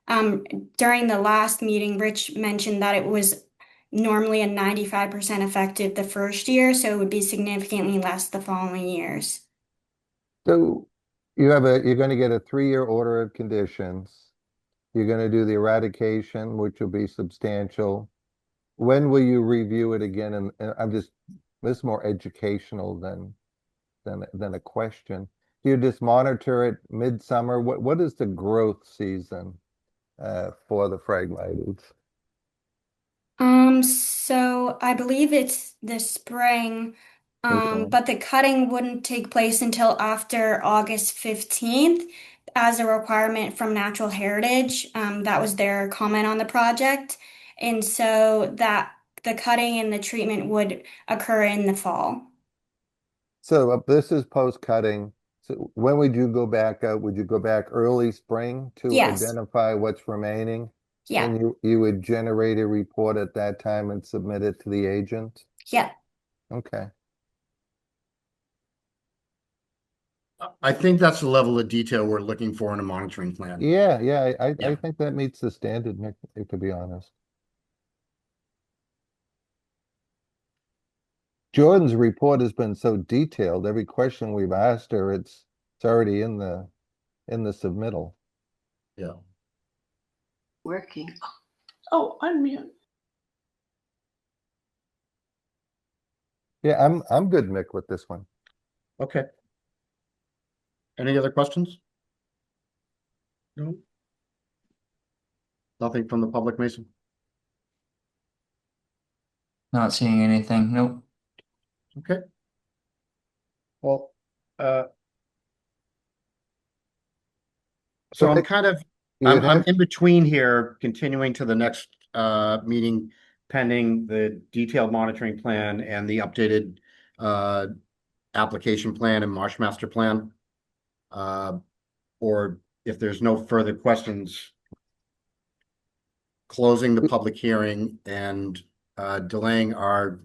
During the last meeting, Rich mentioned that it was normally a 95% effective the first year, so it would be significantly less the following years. So you're going to get a 3-year order of conditions. You're going to do the eradication, which will be substantial. When will you review it again? And this is more educational than a question. Do you just monitor it midsummer? What is the growth season for the Phragmites? So I believe it's the spring, Okay. but the cutting wouldn't take place until after August 15th as a requirement from Natural Heritage. That was their comment on the project. And so that the cutting and the treatment would occur in the fall. So this is post-cutting. So when would you go back out? Would you go back early spring to Yes. identify what's remaining? Yeah, And you would generate a report at that time and submit it to the agent? yeah. Okay. I think that's the level of detail we're looking for in a monitoring plan. Yeah, yeah, I Yeah. think that meets the standard, Nick, to be honest. Jordan's report has been so detailed. Every question we've asked her, it's already in the submittal. Yeah. Working. Oh, unmute. Yeah, I'm good, Mick, with this one. Okay. Any other questions? No. Nothing from the public, Mason? Not seeing anything. Nope. Okay. Well, so I'm Nick, kind of, you would I'm have, in between here, continuing to the next meeting pending the detailed monitoring plan and the updated application plan and Marsh Master plan. Or if there's no further questions, closing the public hearing and delaying our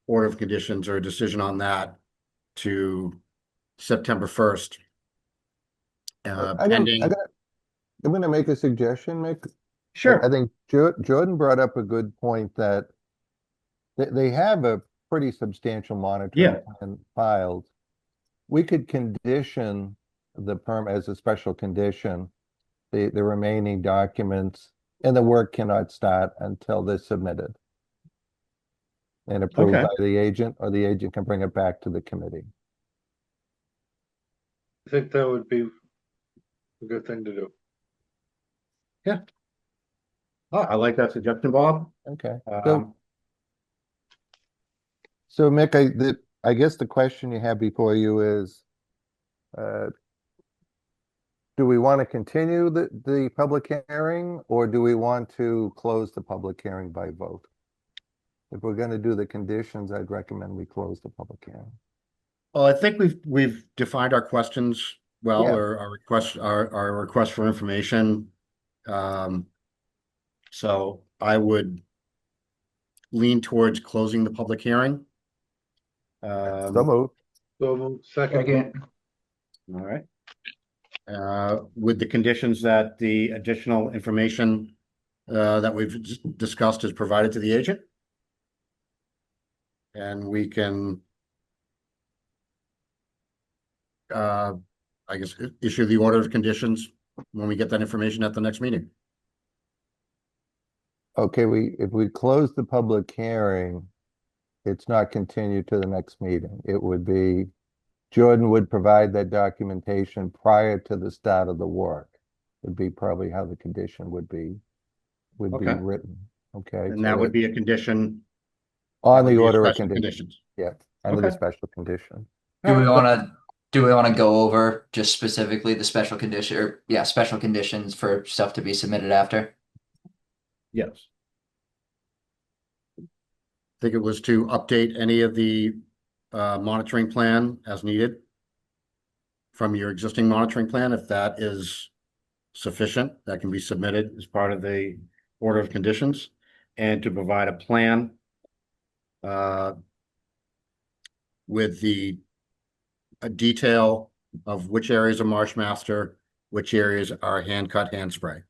order of conditions or a decision on that to September 1st. Pending. I'm gonna make a suggestion, Mick. Sure. I think Jordan brought up a good point that they have a pretty substantial monitoring plan filed. We could condition the permit as a special condition, the remaining documents, and the work cannot start until they're submitted and approved Okay. by the agent, or the agent can bring it back to the committee. I think that would be a good thing to do. Oh, I like that suggestion, Bob. Okay. Um, So Mick, I guess the question you have before you is, do we want to continue the public hearing, or do we want to close the public hearing by vote? If we're going to do the conditions, I'd recommend we close the public hearing. Well, I think we've defined our questions well, Yeah. or our request for information. So I would lean towards closing the public hearing. So moved. So second, Again, All right. With the conditions that the additional information that we've discussed is provided to the agent. And we can I guess issue the order of conditions when we get that information at the next meeting. Okay, if we close the public hearing, it's not continued to the next meeting. It would be, Jordan would provide that documentation prior to the start of the work. Would be probably how the condition would be Okay. written. Okay. And that would be a condition. On that the would be a order of special conditions. Yeah, under the Okay. special condition. Do we want to go over just specifically the special condition, or special conditions for stuff to be submitted after? Yes. I think it was to update any of the monitoring plan as needed from your existing monitoring plan. If that is sufficient, that can be submitted as part of the order of conditions, and to provide a plan with a detail of which areas are Marsh Master, which areas are hand cut, hand spray.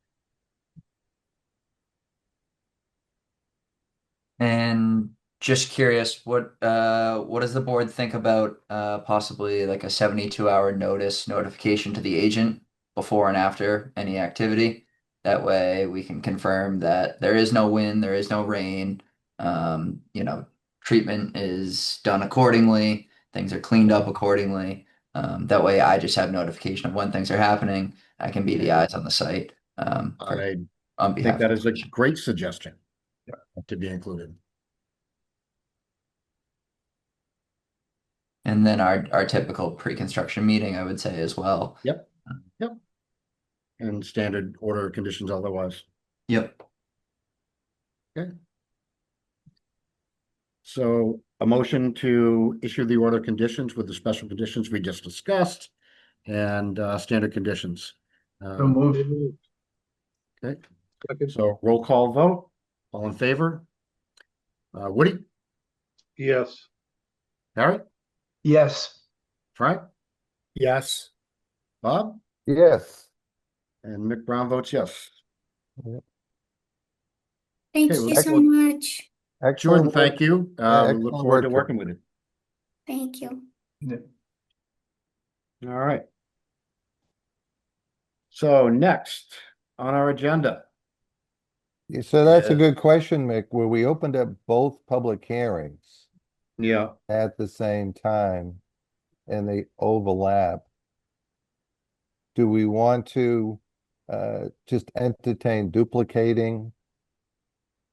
And just curious, what does the board think about possibly like a 72-hour notice notification to the agent before and after any activity? That way we can confirm that there is no wind, there is no rain, treatment is done accordingly, things are cleaned up accordingly. That way I just have notification of when things are happening. I can be the eyes on the site. I On think behalf that of is a the commission. great suggestion to be included. And then our typical pre-construction meeting, I would say as well. Yep. And standard order of conditions otherwise. Yep. Okay. So a motion to issue the order conditions with the special conditions we just discussed and standard conditions. So moved. Okay, Second. so roll call vote, all in favor? Woody, Yes. Harry, Yes. Frank, Yes. Bob, Yes. and Mick Brown votes yes. Thank Okay, you let's so look- much. Jordan, Excellent work. thank you. Yeah, We look excellent forward to work, working Jordan. with Thank you. you. All right. So next on our agenda. Yeah, so that's a Yeah. good question, Mick, where we opened up both public hearings Yeah, at the same time and they overlap. Do we want to just entertain duplicating?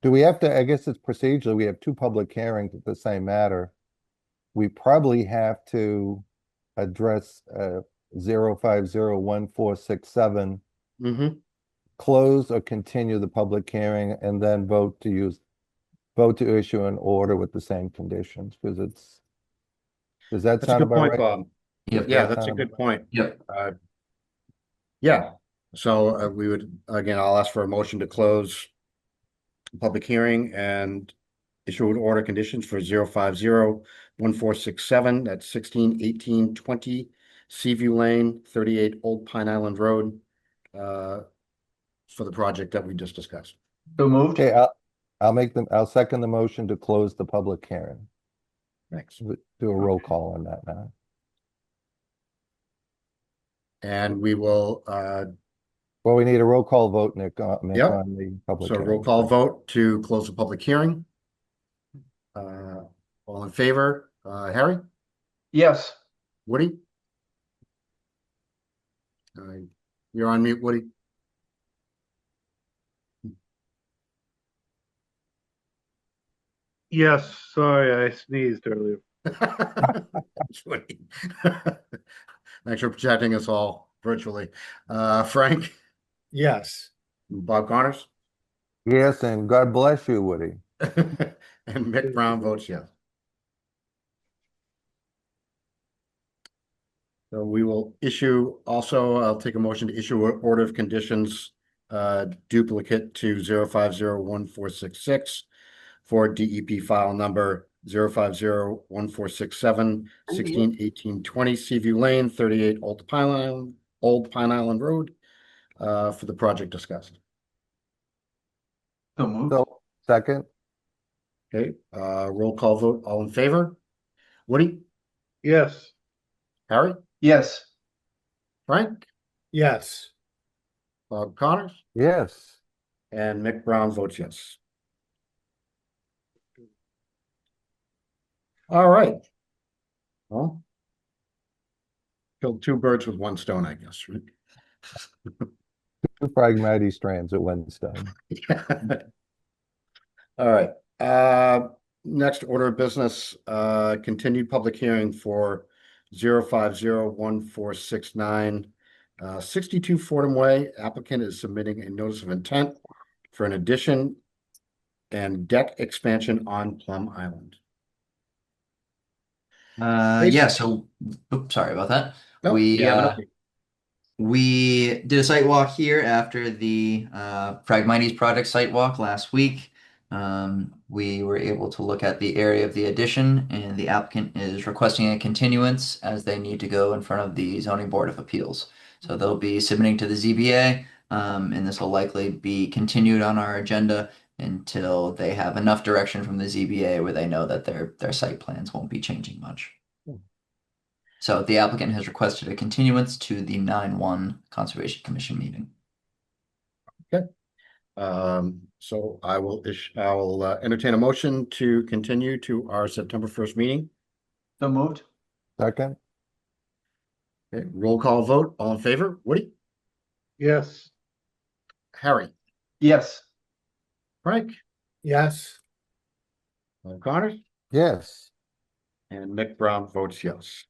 Do we have to, I guess it's procedurally, we have two public hearings at the same matter. We probably have to address 0501467, mm-hmm. close or continue the public hearing and then vote to issue an order with the same conditions, because does that That's a sound good about point, right? Bob. Yep. Yeah, That that's a sound good about point. Yep. Yeah, so we would, again, I'll ask for a motion to close the public hearing and issue an order conditions for 0501467, that's 161820 Seaview Lane, 38 Old Pine Island Road, for the project that we just discussed. So moved. Okay, I'll second the motion to close the public hearing. Thanks. Do a roll call on that now. And we will, Well, we need a roll call vote, Nick, Mick, Yep. on the public so hearing. roll call vote to close the public hearing. All in favor, Harry, Yes. Woody? You're on mute, Woody. Yes, sorry, I sneezed earlier. Thanks, Woody. Thanks for protecting us all virtually. Frank, Yes. Bob Connors, Yes, and God bless you, Woody. and Mick Brown votes yes. So we will issue, also, I'll take a motion to issue an order of conditions duplicate to 0501466 for DEP file number 0501467 161820 Seaview Lane, 38 Old Pine Island Road, for the project discussed. So moved. So, second, Okay, roll call vote, all in favor? Woody, Yes. Harry, Yes. Frank, Yes. Bob Connors, yes. and Mick Brown votes yes. All right. Well, killed two birds with one stone, I guess, right? Two Phragmites strands at Wednesday. All right, next order of business, continued public hearing for 0501469 62 Fordham Way. Applicant is submitting a notice of intent for an addition and deck expansion on Plum Island. Yeah, so, oops, sorry about that. No, We, do you have an update? We did a site walk here after the Phragmites project site walk last week. We were able to look at the area of the addition, and the applicant is requesting a continuance as they need to go in front of the Zoning Board of Appeals. So they'll be submitting to the ZBA, and this will likely be continued on our agenda until they have enough direction from the ZBA where they know that their site plans won't be changing much. So the applicant has requested a continuance to the 9/1 Conservation Commission meeting. So I will entertain a motion to continue to our September 1st meeting. So moved. Second, Okay, roll call vote, all in favor, Woody, Yes. Harry, Yes. Frank, Yes. Connors, yes. and Mick Brown votes yes.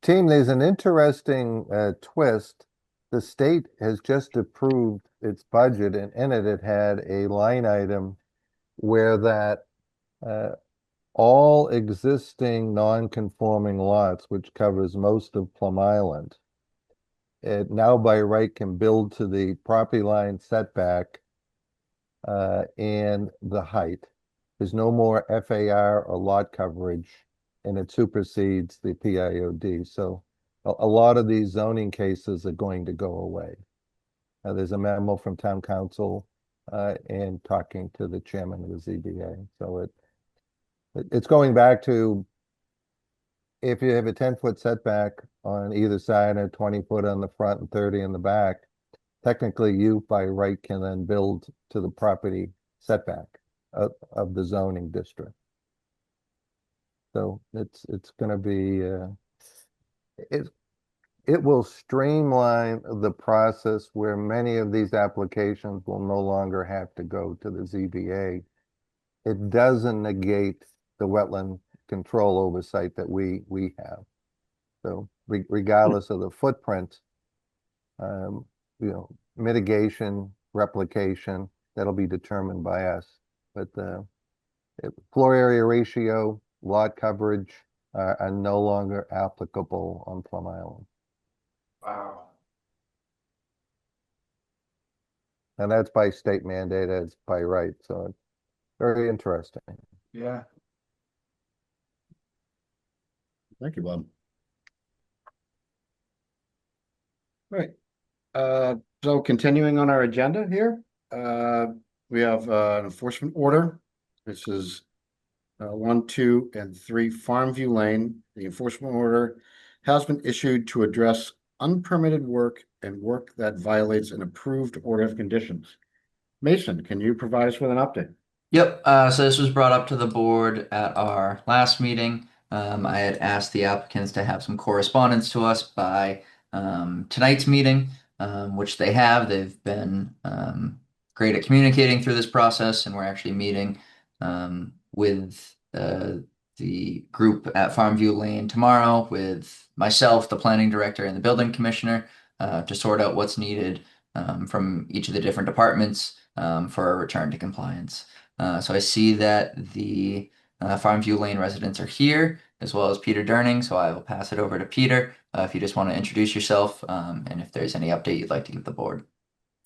Team, there's an interesting twist. The state has just approved its budget, and in it had a line item where that all existing non-conforming lots, which covers most of Plum Island, it now by right can build to the property line setback and the height. There's no more FAR or lot coverage, and it supersedes the PIOD. So a lot of these zoning cases are going to go away. There's a memo from town council and talking to the chairman of the ZBA. So it's going back to, if you have a 10-foot setback on either side and 20-foot on the front and 30 in the back, technically you by right can then build to the property setback of the zoning district. So it's going to be it will streamline the process where many of these applications will no longer have to go to the ZBA. It doesn't negate the wetland control oversight that we have. So regardless of the footprint, mitigation, replication, that'll be determined by us. But the floor area ratio, lot coverage are no longer applicable on Plum Island. Wow. And that's by state mandate, it's by right. So it's very interesting. Yeah. Thank you, Bob. Right. So continuing on our agenda here, we have an enforcement order. This is 1, 2, and 3 Farmview Lane. The enforcement order has been issued to address unpermitted work and work that violates an approved order of conditions. Mason, can you provide us with an update? Yep. So this was brought up to the board at our last meeting. I had asked the applicants to have some correspondence to us by tonight's meeting, which they have. They've been great at communicating through this process, and we're actually meeting with the group at Farmview Lane tomorrow with myself, the planning director, and the building commissioner to sort out what's needed from each of the different departments for a return to compliance. So I see that the Farmview Lane residents are here, as well as Peter Durning. So I will pass it over to Peter if you just want to introduce yourself and if there's any update you'd like to give the board.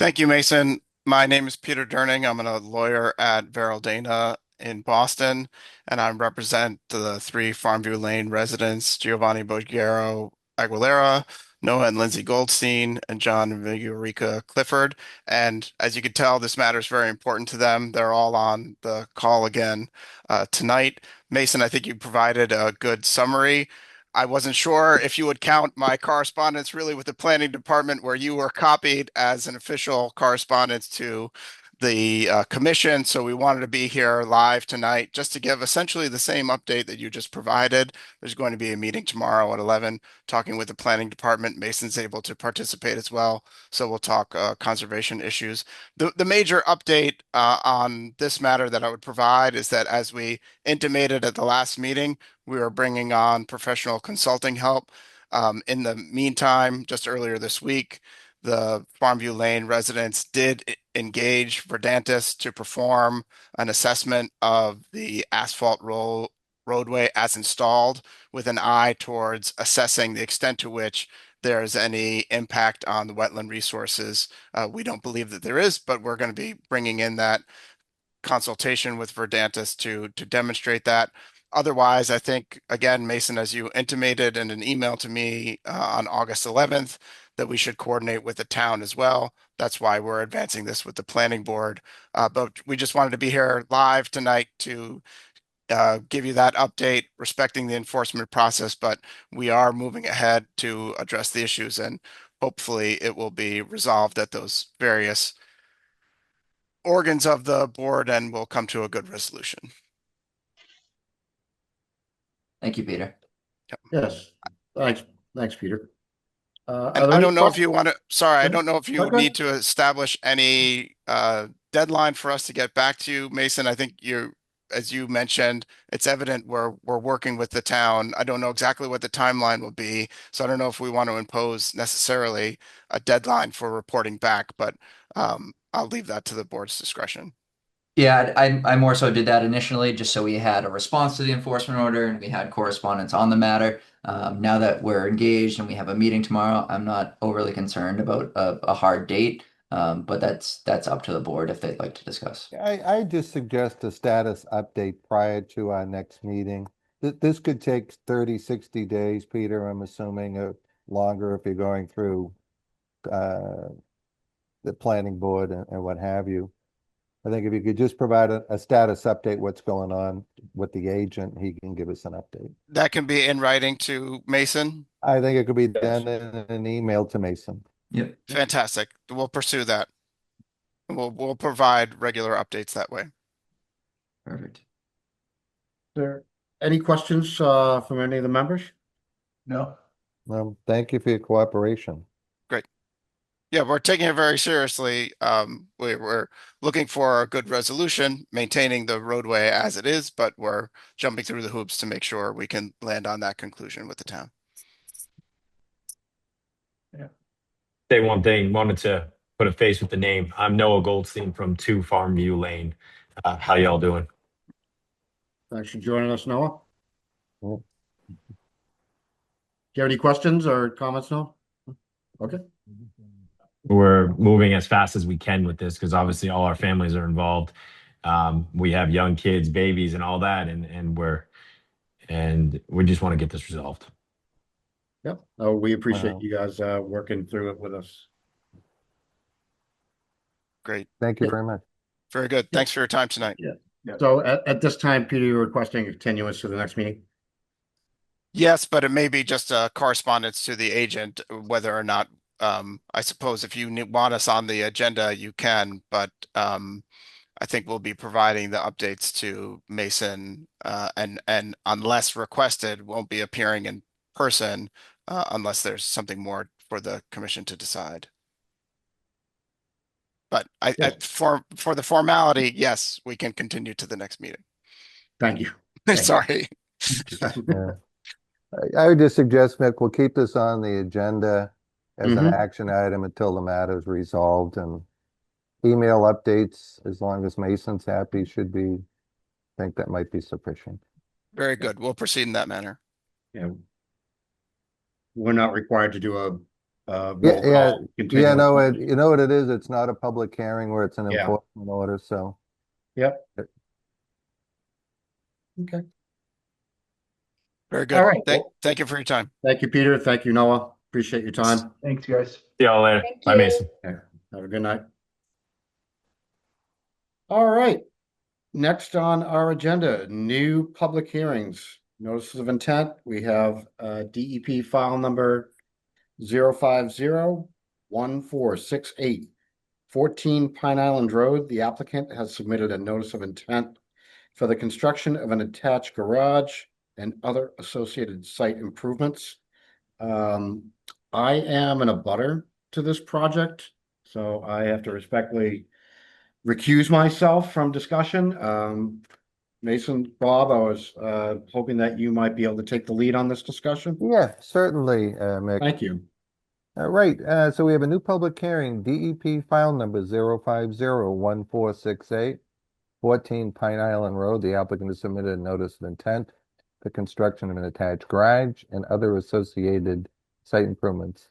Thank you, Mason. My name is Peter Durning. I'm a lawyer at Verrill Dana in Boston, and I represent the 3 Farmview Lane residents, Giovanni Boguero Aguilera, Noah and Lindsay Goldstein, and John and Eureka Clifford. And as you can tell, this matter is very important to them. They're all on the call again tonight. Mason, I think you provided a good summary. I wasn't sure if you would count my correspondence really with the planning department, where you were copied as an official correspondence to the commission. So we wanted to be here live tonight just to give essentially the same update that you just provided. There's going to be a meeting tomorrow at 11 talking with the planning department. Mason's able to participate as well. So we'll talk conservation issues. The major update on this matter that I would provide is that, as we intimated at the last meeting, we are bringing on professional consulting help. In the meantime, just earlier this week, the Farmview Lane residents did engage Verdantis to perform an assessment of the asphalt roadway as installed, with an eye towards assessing the extent to which there's any impact on the wetland resources. We don't believe that there is, but we're going to be bringing in that consultation with Verdantis to demonstrate that. Otherwise, I think, again, Mason, as you intimated in an email to me on August 11th, that we should coordinate with the town as well. That's why we're advancing this with the planning board. But we just wanted to be here live tonight to give you that update, respecting the enforcement process. But we are moving ahead to address the issues, and hopefully it will be resolved at those various organs of the board, and we'll come to a good resolution. Thank you, Peter. Yes, thanks, Peter. And I don't know if you want to, sorry, I Okay. don't know if you Okay. need to establish any deadline for us to get back to you, Mason. I think as you mentioned, it's evident we're working with the town. I don't know exactly what the timeline will be, so I don't know if we want to impose necessarily a deadline for reporting back, but I'll leave that to the board's discretion. Yeah, I more so did that initially just so we had a response to the enforcement order and we had correspondence on the matter. Now that we're engaged and we have a meeting tomorrow, I'm not overly concerned about a hard date. But that's up to the board if they'd like to discuss. I just suggest a status update prior to our next meeting. This could take 30, 60 days, Peter, I'm assuming, longer if you're going through the planning board and what have you. I think if you could just provide a status update, what's going on with the agent, he can give us an update. That can be in writing to Mason. I think it could be done in an email to Mason. Yep. Fantastic. We'll pursue that. We'll provide regular updates that way. Perfect. There any questions from any of the members? No. Thank you for your cooperation. Yeah, we're taking it very seriously. We're looking for a good resolution, maintaining the roadway as it is, but we're jumping through the hoops to make sure we can land on that conclusion with the town. Say one thing, wanted to put a face with the name. I'm Noah Goldstein from 2 Farmview Lane. How y'all doing? Thanks for joining us, Noah. Yeah. Do you have any questions or comments, Noah? Okay. We're moving as fast as we can with this because obviously all our families are involved. We have young kids, babies, and all that, and we just want to get this resolved. Yep. Oh, we appreciate Wow. you guys working through it with us. Great. Thank you Yeah. very much. Very good. Thanks for your time tonight. So at this time, Peter, you're requesting a continuance to the next meeting? Yes, but it may be just a correspondence to the agent, whether or not, I suppose if you want us on the agenda, you can, but I think we'll be providing the updates to Mason, and unless requested, won't be appearing in person, unless there's something more for the commission to decide. But Yeah. for the formality, yes, we can continue to the next meeting. Thank you. Sorry. Yeah. I would just suggest, Mick, we'll keep this on the agenda as an Mhm. action item until the matter is resolved, and email updates, as long as Mason's happy, should be, I think that might be sufficient. Very good. We'll proceed in that manner. Yeah. We're not required to do a roll Yeah, yeah, call. yeah, no, continuance. you know what it is? It's not a public hearing where it's an Yeah. enforcement order, so. Yep. Okay. Very good. All right. Thank you for your time. Thank you, Peter. Thank you, Noah. Appreciate your time. Thanks, guys. See y'all later. Thank Bye, you. Mason. Yeah. Have a good night. All right. Next on our agenda, new public hearings, notices of intent. We have DEP file number 0501468, 14 Pine Island Road. The applicant has submitted a notice of intent for the construction of an attached garage and other associated site improvements. I am an abutter to this project, so I have to respectfully recuse myself from discussion. Mason, Bob, I was hoping that you might be able to take the lead on this discussion. Yeah, certainly, Mick. Thank you. All right, so we have a new public hearing, DEP file number 0501468, 14 Pine Island Road. The applicant has submitted a notice of intent for construction of an attached garage and other associated site improvements.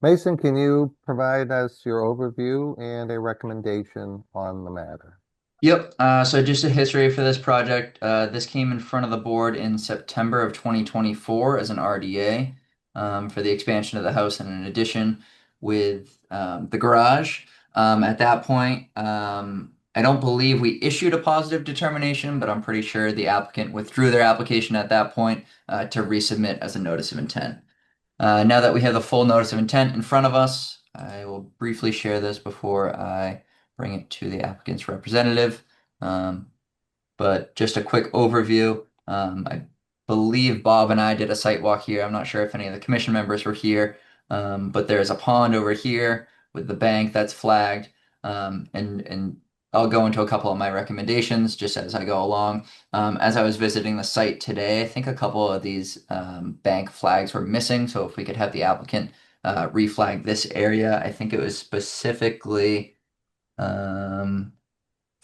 Mason, can you provide us your overview and a recommendation on the matter? Yep. So just a history for this project. This came in front of the board in September of 2024 as an RDA for the expansion of the house and an addition with the garage. At that point, I don't believe we issued a positive determination, but I'm pretty sure the applicant withdrew their application at that point to resubmit as a notice of intent. Now that we have the full notice of intent in front of us, I will briefly share this before I bring it to the applicant's representative. But just a quick overview. I believe Bob and I did a site walk here. I'm not sure if any of the commission members were here, but there's a pond over here with the bank that's flagged. And I'll go into a couple of my recommendations just as I go along. As I was visiting the site today, I think a couple of these bank flags were missing. So if we could have the applicant reflag this area, I think it was specifically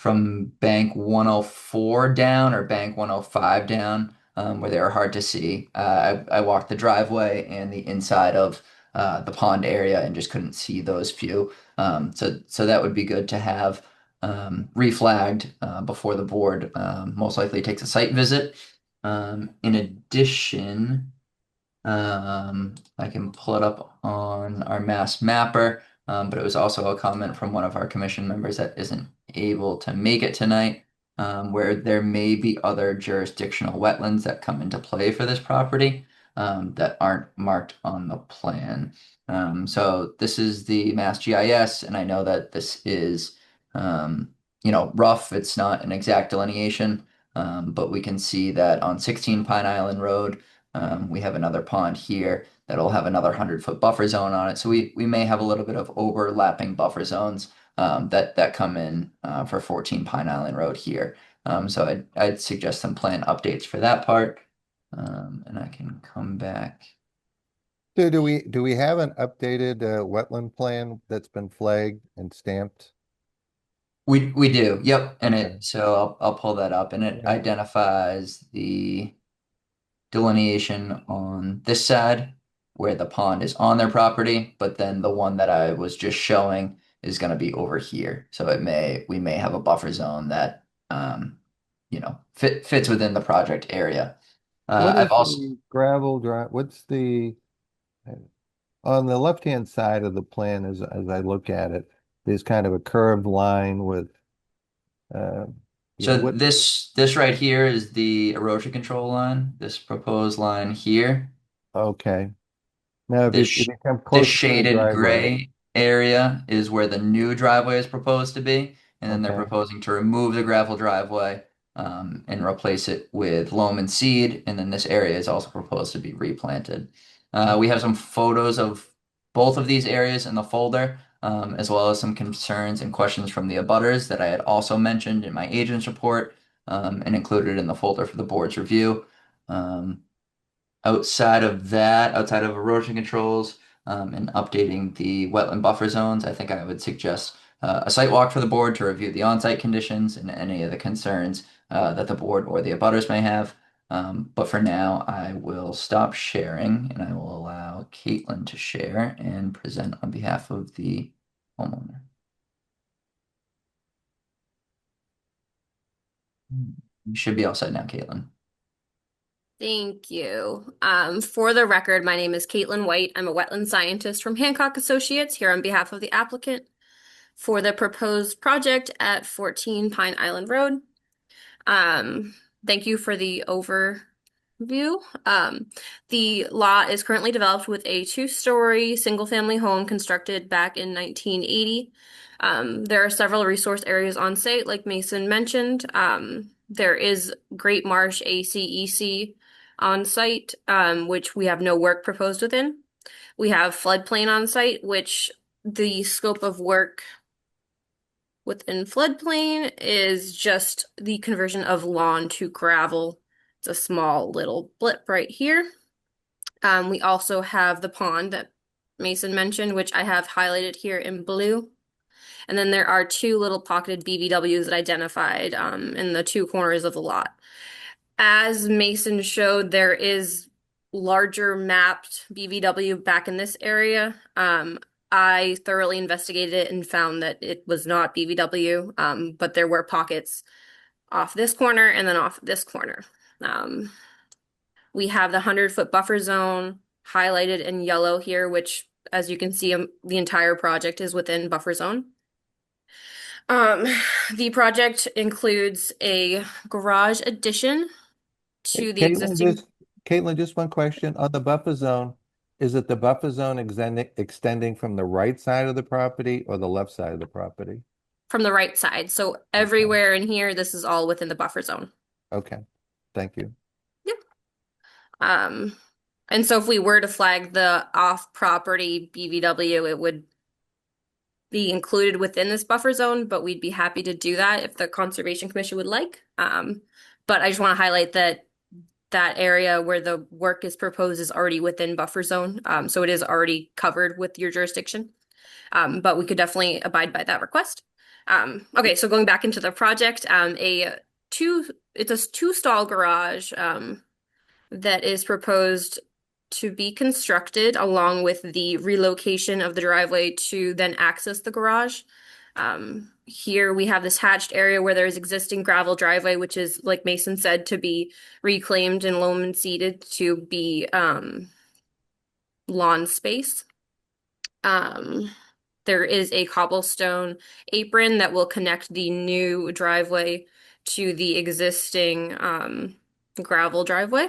from Bank 104 down or Bank 105 down, where they were hard to see. I walked the driveway and the inside of the pond area and just couldn't see those few. So that would be good to have reflagged before the board most likely takes a site visit. In addition, I can pull it up on our mass mapper, but it was also a comment from one of our commission members that isn't able to make it tonight, where there may be other jurisdictional wetlands that come into play for this property that aren't marked on the plan. So this is the Mass GIS, and I know that this is rough. It's not an exact delineation, but we can see that on 16 Pine Island Road, we have another pond here that'll have another 100-foot buffer zone on it. So we may have a little bit of overlapping buffer zones that come in for 14 Pine Island Road here. So I'd suggest some plan updates for that part. And I can come back. So do we have an updated wetland plan that's been flagged and stamped? We do, yep. And Okay. so I'll pull that up, and it Okay. identifies the delineation on this side where the pond is on their property, but then the one that I was just showing is going to be over here. So we may have a buffer zone that fits within the project area. What I've is also the gravel drive? What's the on the left-hand side of the plan as I look at it, there's kind of a curved line with so what this right here is the erosion control line, this proposed line here. okay. Now if This you come this close to the shaded driveway, gray area is where the new driveway is proposed to be, and then they're okay. proposing to remove the gravel driveway and replace it with loam and seed, and then this area is also proposed to be replanted. We have some photos of both of these areas in the folder, as well as some concerns and questions from the abutters that I had also mentioned in my agent's report and included in the folder for the board's review. Outside of that, outside of erosion controls and updating the wetland buffer zones, I think I would suggest a site walk for the board to review the on-site conditions and any of the concerns that the board or the abutters may have. But for now, I will stop sharing and I will allow Caitlin to share and present on behalf of the homeowner. You should be all set now, Caitlin. Thank you. For the record, my name is Caitlin White. I'm a wetland scientist from Hancock Associates here on behalf of the applicant for the proposed project at 14 Pine Island Road. Thank you for the overview. The lot is currently developed with a 2-story single-family home constructed back in 1980. There are several resource areas on site, like Mason mentioned. There is Great Marsh ACEC on site, which we have no work proposed within. We have floodplain on site, which the scope of work within floodplain is just the conversion of lawn to gravel. It's a small little blip right here. We also have the pond that Mason mentioned, which I have highlighted here in blue. And then there are 2 little pocketed BVWs that identified in the 2 corners of the lot. As Mason showed, there is larger mapped BVW back in this area. I thoroughly investigated it and found that it was not BVW, but there were pockets off this corner and then off this corner. We have the 100-foot buffer zone highlighted in yellow here, which, as you can see, the entire project is within buffer zone. The project includes a garage addition to the existing. Caitlin, just one question on the buffer zone. Is it the buffer zone extending from the right side of the property or the left side of the property? From the right side. So everywhere in here, this is all within the buffer zone. Okay, thank you. Yep. And so if we were to flag the off-property BVW, it would be included within this buffer zone, but we'd be happy to do that if the Conservation Commission would like. But I just want to highlight that that area where the work is proposed is already within buffer zone. So it is already covered with your jurisdiction. But we could definitely abide by that request. Okay, so going back into the project, it's a two-stall garage that is proposed to be constructed along with the relocation of the driveway to then access the garage. Here we have this hatched area where there's existing gravel driveway, which is, like Mason said, to be reclaimed and loam and seeded to be lawn space. There is a cobblestone apron that will connect the new driveway to the existing gravel driveway.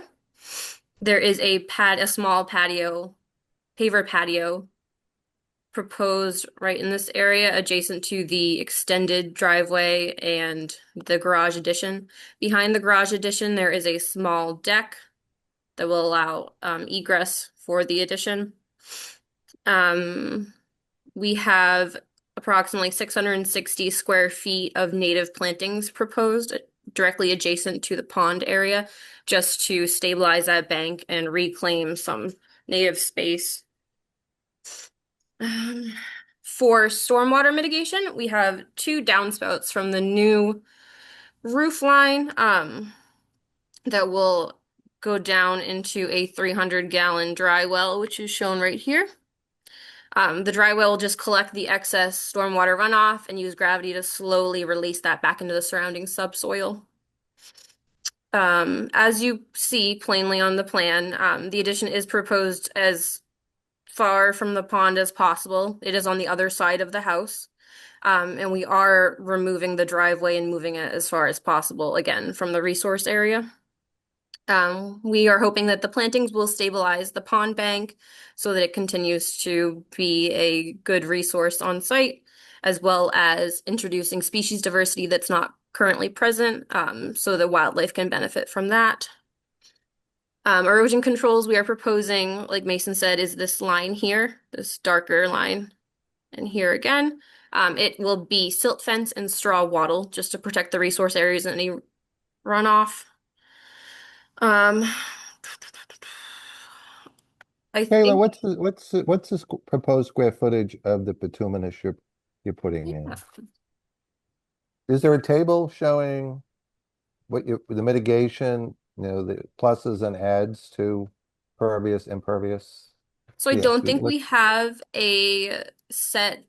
There is a small patio, paver patio proposed right in this area adjacent to the extended driveway and the garage addition. Behind the garage addition, there is a small deck that will allow egress for the addition. We have approximately 660 square feet of native plantings proposed directly adjacent to the pond area, just to stabilize that bank and reclaim some native space. For stormwater mitigation, we have 2 downspouts from the new roof line that will go down into a 300-gallon dry well, which is shown right here. The dry well will just collect the excess stormwater runoff and use gravity to slowly release that back into the surrounding subsoil. As you see plainly on the plan, the addition is proposed as far from the pond as possible. It is on the other side of the house. And we are removing the driveway and moving it as far as possible, again, from the resource area. We are hoping that the plantings will stabilize the pond bank so that it continues to be a good resource on site, as well as introducing species diversity that's not currently present, so that wildlife can benefit from that. Erosion controls we are proposing, like Mason said, is this line here, this darker line. And here again, it will be silt fence and straw wattle just to protect the resource areas and any runoff. I Kayla, think what's the proposed square footage of the bituminous you're putting in? Is there a table showing what the mitigation, the pluses and adds to pervious, impervious? So I Yes, don't think we have a set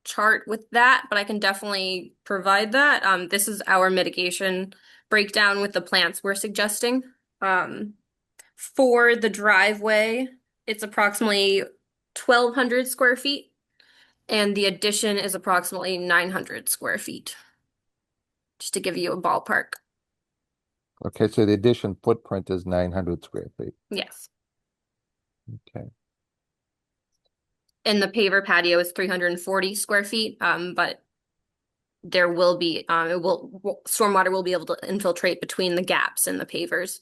chart with that, but I can definitely provide that. This is our mitigation breakdown with the plants we're suggesting. For the driveway, it's approximately 1,200 square feet, and the addition is approximately 900 square feet. Just to give you a ballpark. Okay, so the addition footprint is 900 square feet. Yes. Okay. And the paver patio is 340 square feet, but there will be, stormwater will be able to infiltrate between the gaps in the pavers.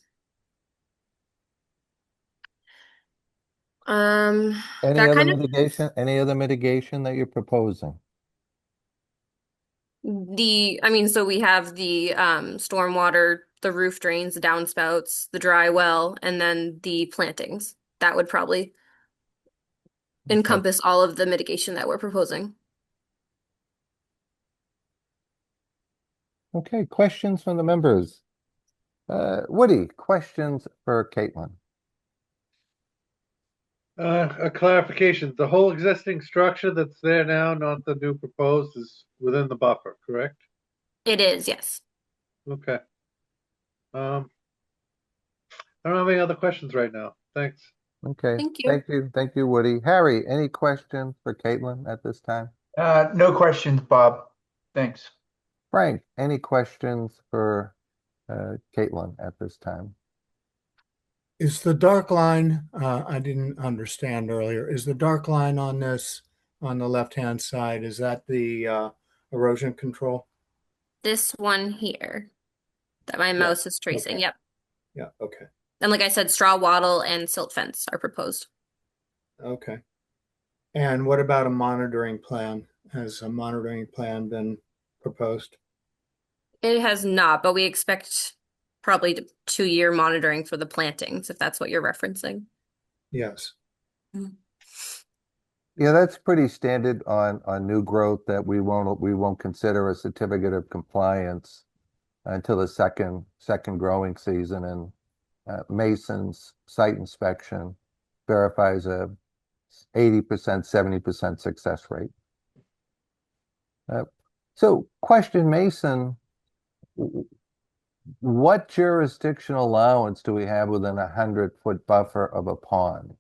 Any That other kind of mitigation that you're proposing? so we have the stormwater, the roof drains, the downspouts, the dry well, and then the plantings. That would probably encompass all of the mitigation that we're proposing. Okay, questions from the members? Woody, questions for Caitlin? A clarification, the whole existing structure that's there now, not the new proposed, is within the buffer, correct? It is, yes. Okay. I don't have any other questions right now. Thanks. Okay, Thank you. thank you, Woody. Harry, any questions for Caitlin at this time? No questions, Bob. Thanks. Frank, any questions for Caitlin at this time? Is the dark line, I didn't understand earlier, is the dark line on this, on the left-hand side, is that the erosion control? This one here that my mouse is tracing. Okay. Yep. Yeah, okay, And like I said, straw wattle and silt fence are proposed. okay. And what about a monitoring plan? Has a monitoring plan been proposed? It has not, but we expect probably 2-year monitoring for the plantings, if that's what you're referencing. Yes. Yeah, that's pretty standard on new growth that we won't consider a certificate of compliance until the second growing season, and Mason's site inspection verifies a 80%, 70% success rate. So question, Mason, what jurisdictional allowance do we have within 100-foot buffer of a pond?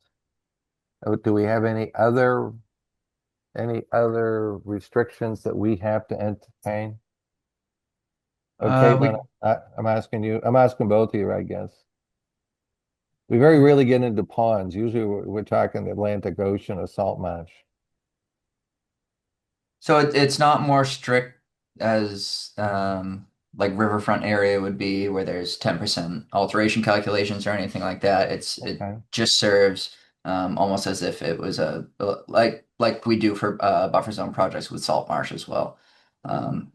Do we have any other restrictions that we have to entertain? Okay, I'm asking both of you, I guess. We very rarely get into ponds. Usually we're talking the Atlantic Ocean or salt marsh. So it's not more strict as like riverfront area would be, where there's 10% alteration calculations or anything like that. It just serves almost as if it was like we do for buffer zone projects with salt marsh as well.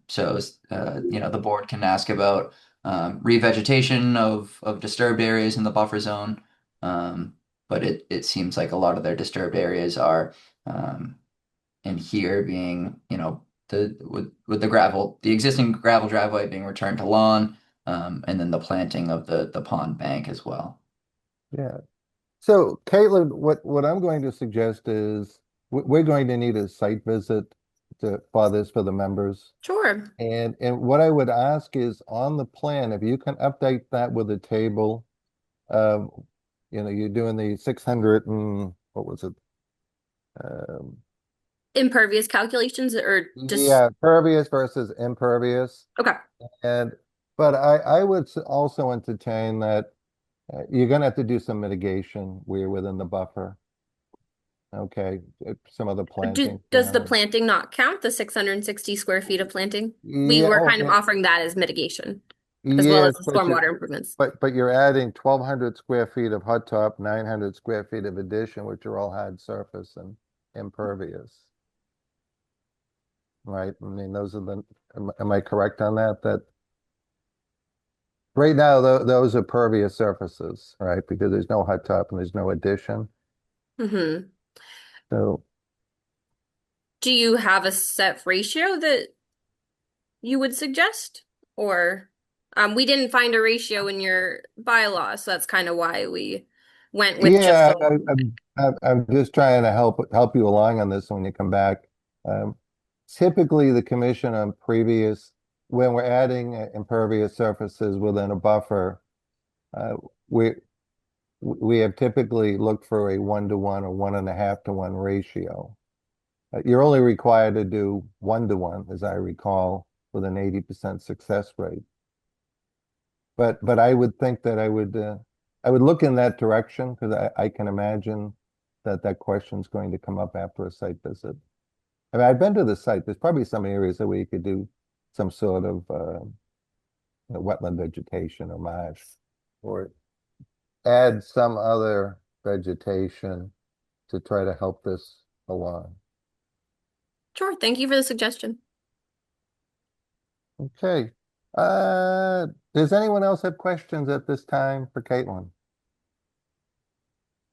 So the board can ask about revegetation of disturbed areas in the buffer zone, but it seems like a lot of their disturbed areas are in here being, with the existing gravel driveway being returned to lawn, and then the planting of the pond bank as well. Yeah. So Caitlin, what I'm going to suggest is we're going to need a site visit for the members. Sure. And what I would ask is on the plan, if you can update that with a table, you're doing the 600 and what was it? Impervious calculations or just Yeah, pervious versus impervious. Okay. But I would also entertain that you're going to have to do some mitigation where you're within the buffer. Okay, some of the planting. Does the planting not count, the 660 square feet of planting? We Yeah, were kind of okay. offering that as mitigation, as well as the stormwater improvements. But you're adding 1,200 square feet of hot top, 900 square feet of addition, which are all hard surface and impervious. Right? I mean, those are am I correct on that? That right now, those are pervious surfaces, right? Because there's no hot top and there's no addition. Mm-hmm. So, do you have a set ratio that you would suggest? Or we didn't find a ratio in your bylaw, so that's kind of why we went with yeah, just I'm just trying to help you along on this when you come back. Typically, the commission on when we're adding impervious surfaces within a buffer, we have typically looked for a 1-to-1 or 1.5-to-1 ratio. You're only required to do 1-to-1, as I recall, with an 80% success rate. But I would think that I would look in that direction, because I can imagine that question's going to come up after a site visit. I mean, I've been to the site. There's probably some areas where you could do some sort of wetland vegetation or marsh, or add some other vegetation to try to help this along. Sure. Thank you for the suggestion. Okay. Does anyone else have questions at this time for Caitlin?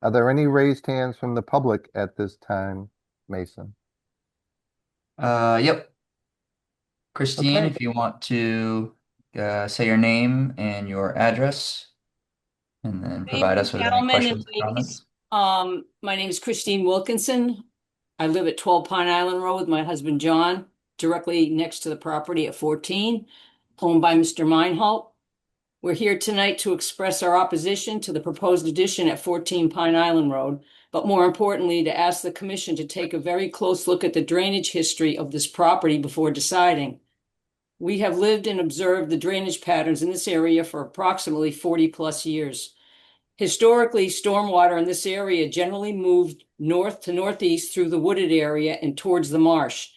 Are there any raised hands from the public at this time, Mason? Yep. Christine, Okay. if you want to say your name and your address, and then provide us with any Gentlemen questions and or ladies, comments. my name is Christine Wilkinson. I live at 12 Pine Island Road with my husband, John, directly next to the property at 14, owned by Mr. Meinholt. We're here tonight to express our opposition to the proposed addition at 14 Pine Island Road, but more importantly, to ask the commission to take a very close look at the drainage history of this property before deciding. We have lived and observed the drainage patterns in this area for approximately 40+ years. Historically, stormwater in this area generally moved north to northeast through the wooded area and towards the marsh.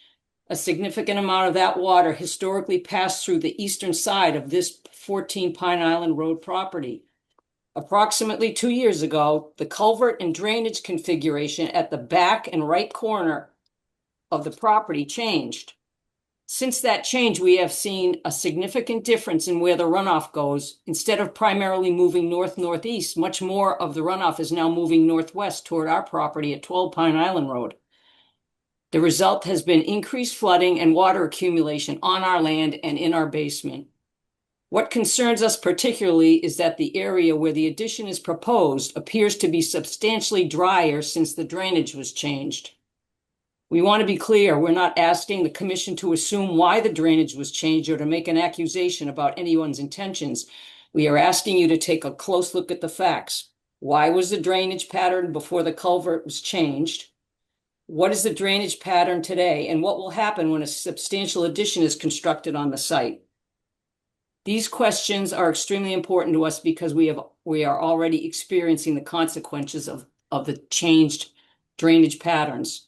A significant amount of that water historically passed through the eastern side of this 14 Pine Island Road property. Approximately 2 years ago, the culvert and drainage configuration at the back and right corner of the property changed. Since that change, we have seen a significant difference in where the runoff goes. Instead of primarily moving north-northeast, much more of the runoff is now moving northwest toward our property at 12 Pine Island Road. The result has been increased flooding and water accumulation on our land and in our basement. What concerns us particularly is that the area where the addition is proposed appears to be substantially drier since the drainage was changed. We want to be clear, we're not asking the commission to assume why the drainage was changed or to make an accusation about anyone's intentions. We are asking you to take a close look at the facts. Why was the drainage pattern before the culvert was changed? What is the drainage pattern today, and what will happen when a substantial addition is constructed on the site? These questions are extremely important to us because we are already experiencing the consequences of the changed drainage patterns.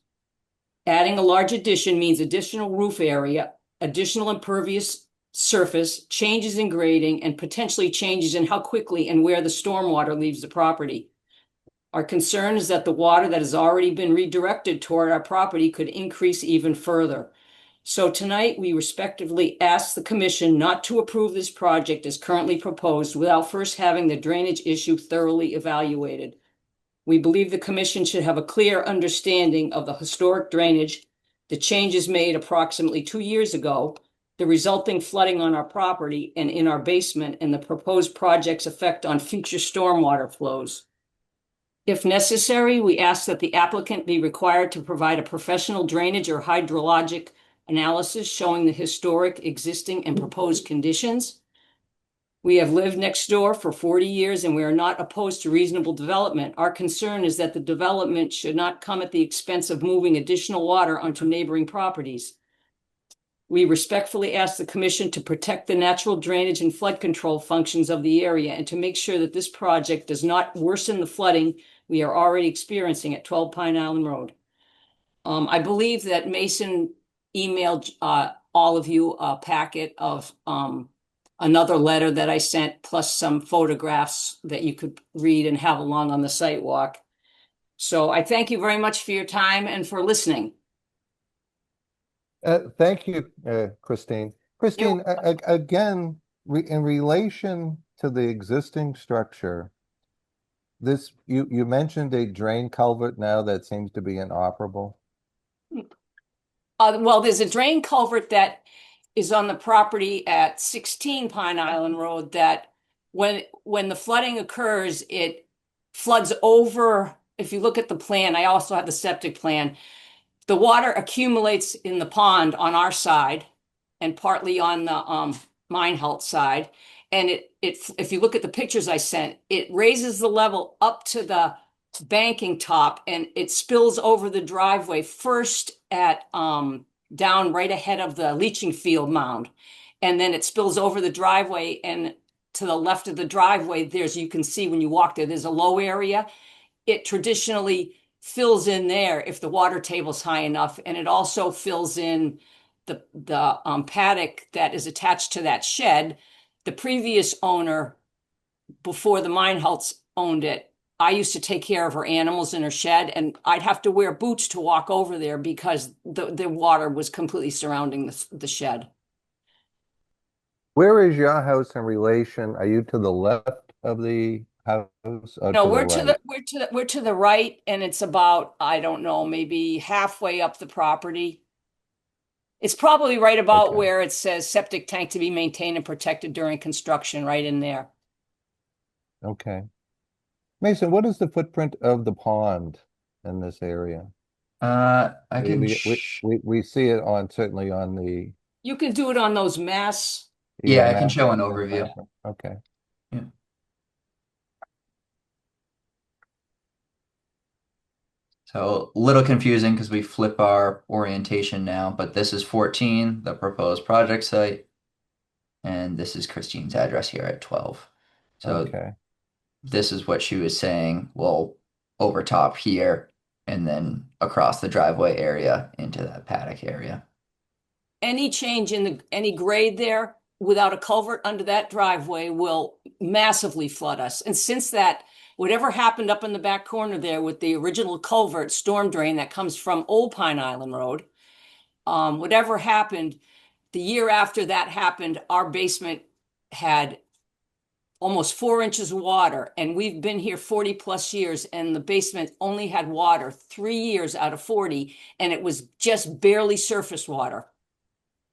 Adding a large addition means additional roof area, additional impervious surface, changes in grading, and potentially changes in how quickly and where the stormwater leaves the property. Our concern is that the water that has already been redirected toward our property could increase even further. So tonight, we respectively ask the commission not to approve this project as currently proposed without first having the drainage issue thoroughly evaluated. We believe the commission should have a clear understanding of the historic drainage, the changes made approximately 2 years ago, the resulting flooding on our property and in our basement, and the proposed project's effect on future stormwater flows. If necessary, we ask that the applicant be required to provide a professional drainage or hydrologic analysis showing the historic, existing, and proposed conditions. We have lived next door for 40 years and we are not opposed to reasonable development. Our concern is that the development should not come at the expense of moving additional water onto neighboring properties. We respectfully ask the commission to protect the natural drainage and flood control functions of the area and to make sure that this project does not worsen the flooding we are already experiencing at 12 Pine Island Road. I believe that Mason emailed all of you a packet of another letter that I sent, plus some photographs that you could read and have along on the site walk. So I thank you very much for your time and for listening. Thank you, Christine. Christine, again, in relation to the existing structure, this you mentioned a drain culvert now that seems to be inoperable. Well, there's a drain culvert that is on the property at 16 Pine Island Road that when the flooding occurs, it floods over. If you look at the plan, I also have the septic plan. The water accumulates in the pond on our side and partly on the Meinholz side. And if you look at the pictures I sent, it raises the level up to the banking top and it spills over the driveway first at down right ahead of the leaching field mound. And then it spills over the driveway, and to the left of the driveway, you can see when you walk there, there's a low area. It traditionally fills in there if the water table's high enough, and it also fills in the paddock that is attached to that shed. The previous owner, before the Meinholz owned it, I used to take care of her animals in her shed, and I'd have to wear boots to walk over there because the water was completely surrounding the shed. Where is your house in relation? Are you to the left of the house? No, we're to the right, and it's about, I don't know, maybe halfway up the property. It's probably right about where it says septic tank to be maintained and protected during construction, right in there. Okay. Mason, what is the footprint of the pond in this area? We see it certainly on the. You can do it on those mass. Yeah, I can show an overview. Okay. Yeah. So a little confusing because we flip our orientation now, but this is 14, the proposed project site, and this is Christine's address here at 12. So this is what she was saying. We'll overtop here and then across the driveway area into that paddock area. Any change in any grade there without a culvert under that driveway will massively flood us. And since that, whatever happened up in the back corner there with the original culvert storm drain that comes from Old Pine Island Road, whatever happened, the year after that happened, our basement had almost 4 inches of water, and we've been here 40 plus years, and the basement only had water 3 years out of 40, and it was just barely surface water.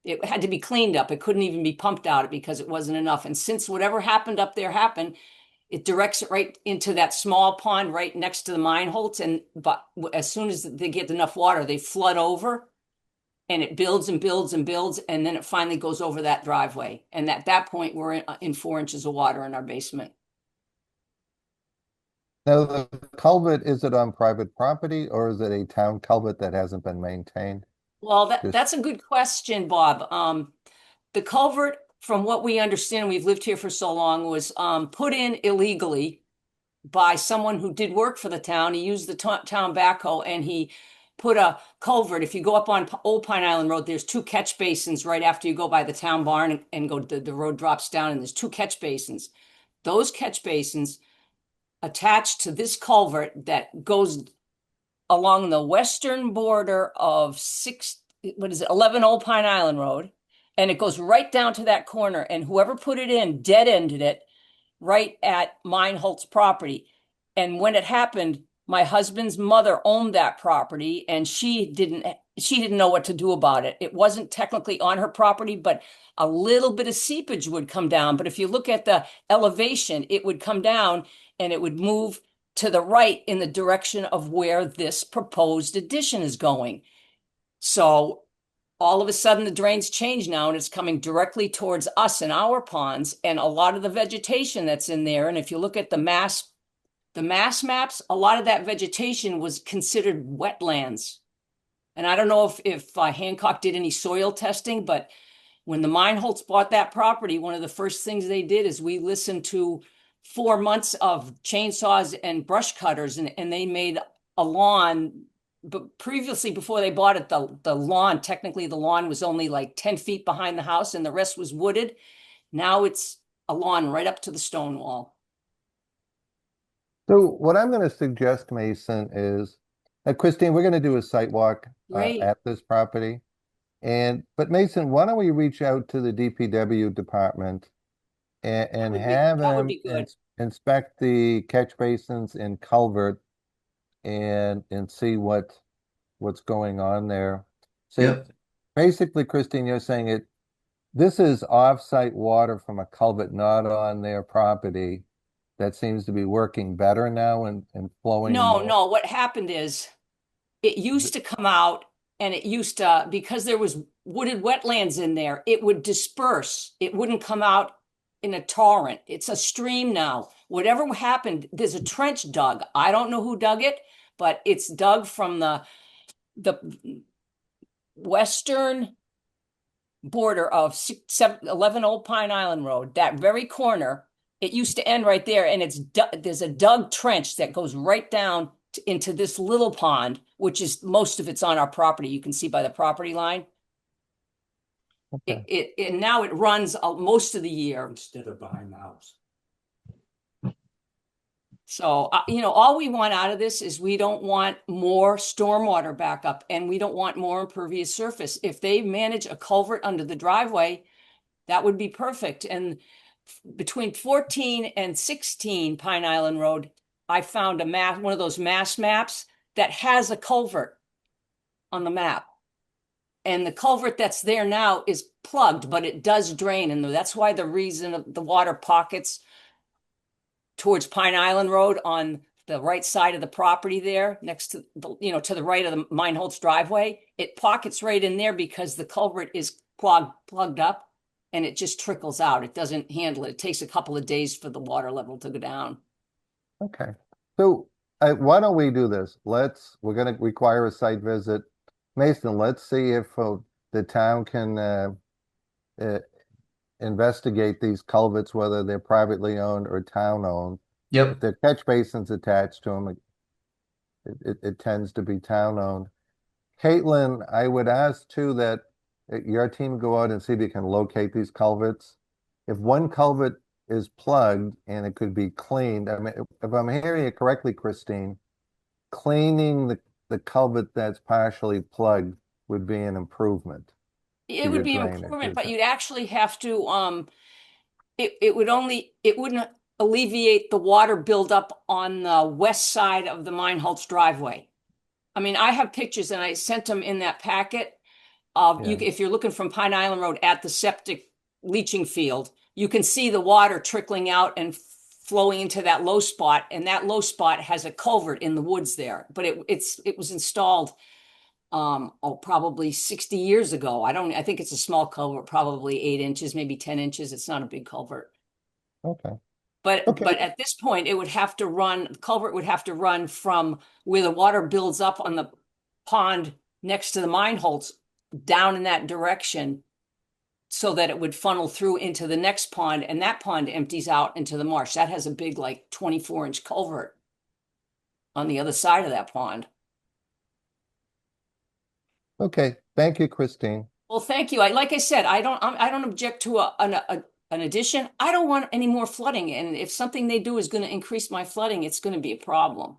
It had to be cleaned up. It couldn't even be pumped out because it wasn't enough. And since whatever happened up there happened, it directs it right into that small pond right next to the Meinholz. And but as soon as they get enough water, they flood over, and it builds and builds and builds, and then it finally goes over that driveway. And at that point, we're in 4 inches of water in our basement. Now, the culvert, is it on private property or is it a town culvert that hasn't been maintained? Well, Just- that's a good question, Bob. The culvert, from what we understand, we've lived here for so long, was put in illegally by someone who did work for the town. He used the town backhoe, and he put a culvert. If you go up on Old Pine Island Road, there's 2 catch basins right after you go by the town barn and go, the road drops down, and there's 2 catch basins. Those catch basins attached to this culvert that goes along the western border of 11 Old Pine Island Road, and it goes right down to that corner, and whoever put it in dead-ended it right at Meinholz property. And when it happened, my husband's mother owned that property, and she didn't know what to do about it. It wasn't technically on her property, but a little bit of seepage would come down. But if you look at the elevation, it would come down and it would move to the right in the direction of where this proposed addition is going. So all of a sudden the drains change now, and it's coming directly towards us and our ponds, and a lot of the vegetation that's in there. And if you look at the mass maps, a lot of that vegetation was considered wetlands. And I don't know if Hancock did any soil testing, but when the Meinholz bought that property, one of the first things they did is we listened to 4 months of chainsaws and brush cutters, and they made a lawn. But previously, before they bought it, the lawn, technically the lawn was only like 10 feet behind the house, and the rest was wooded. Now it's a lawn right up to the stone wall. So what I'm going to suggest, Mason, is, Christine, we're going to do a site walk Great. at this property. But Mason, why don't we reach out to the DPW department and have that would them be good. inspect the catch basins and culvert and see what's going on there. So Yep. basically, Christine, you're saying this is off-site water from a culvert not on their property that seems to be working better now and flowing more. No, what happened is it used to come out, and it used to, because there was wooded wetlands in there, it would disperse. It wouldn't come out in a torrent. It's a stream now. Whatever happened, there's a trench dug. I don't know who dug it, but it's dug from the western border of 11 Old Pine Island Road, that very corner. It used to end right there, and there's a dug trench that goes right down into this little pond, which is most of it's on our property. You can see by the property line. Okay. And now it runs most of the year. Instead of behind the house. So, all we want out of this is we don't want more stormwater backup, and we don't want more impervious surface. If they manage a culvert under the driveway, that would be perfect. And between 14 and 16 Pine Island Road, I found one of those mass maps that has a culvert on the map. And the culvert that's there now is plugged, but it does drain. And that's why the reason of the water pockets towards Pine Island Road on the right side of the property there, next to to the right of the Meinholz driveway, it pockets right in there because the culvert is plugged up. And it just trickles out. It doesn't handle it. It takes a couple of days for the water level to go down. Okay. So why don't we do this? We're going to require a site visit. Mason, let's see if the town can investigate these culverts, whether they're privately owned or town owned. Yep. If there are catch basins attached to them, it tends to be town owned. Caitlin, I would ask too that your team go out and see if you can locate these culverts. If one culvert is plugged and it could be cleaned, I mean, if I'm hearing it correctly, Christine, cleaning the culvert that's partially plugged would be an improvement. It to would your be an drainage, improvement, isn't but it? you'd actually have to, it wouldn't alleviate the water buildup on the west side of the Meinholz driveway. I mean, I have pictures and I sent them in that packet. If you're looking from Pine Island Road at the septic leaching field, you can see the water trickling out and flowing into that low spot, and that low spot has a culvert in the woods there. But it was installed probably 60 years ago. I think it's a small culvert, probably 8 inches, maybe 10 inches. It's not a big culvert. Okay. But at this point, the culvert would have to run from where the water builds up on the pond next to the Meinholz down in that direction, so that it would funnel through into the next pond, and that pond empties out into the marsh. That has a big, like 24-inch culvert on the other side of that pond. Okay, thank you, Christine. Well, thank you. Like I said, I don't object to an addition. I don't want any more flooding, and if something they do is going to increase my flooding, it's going to be a problem.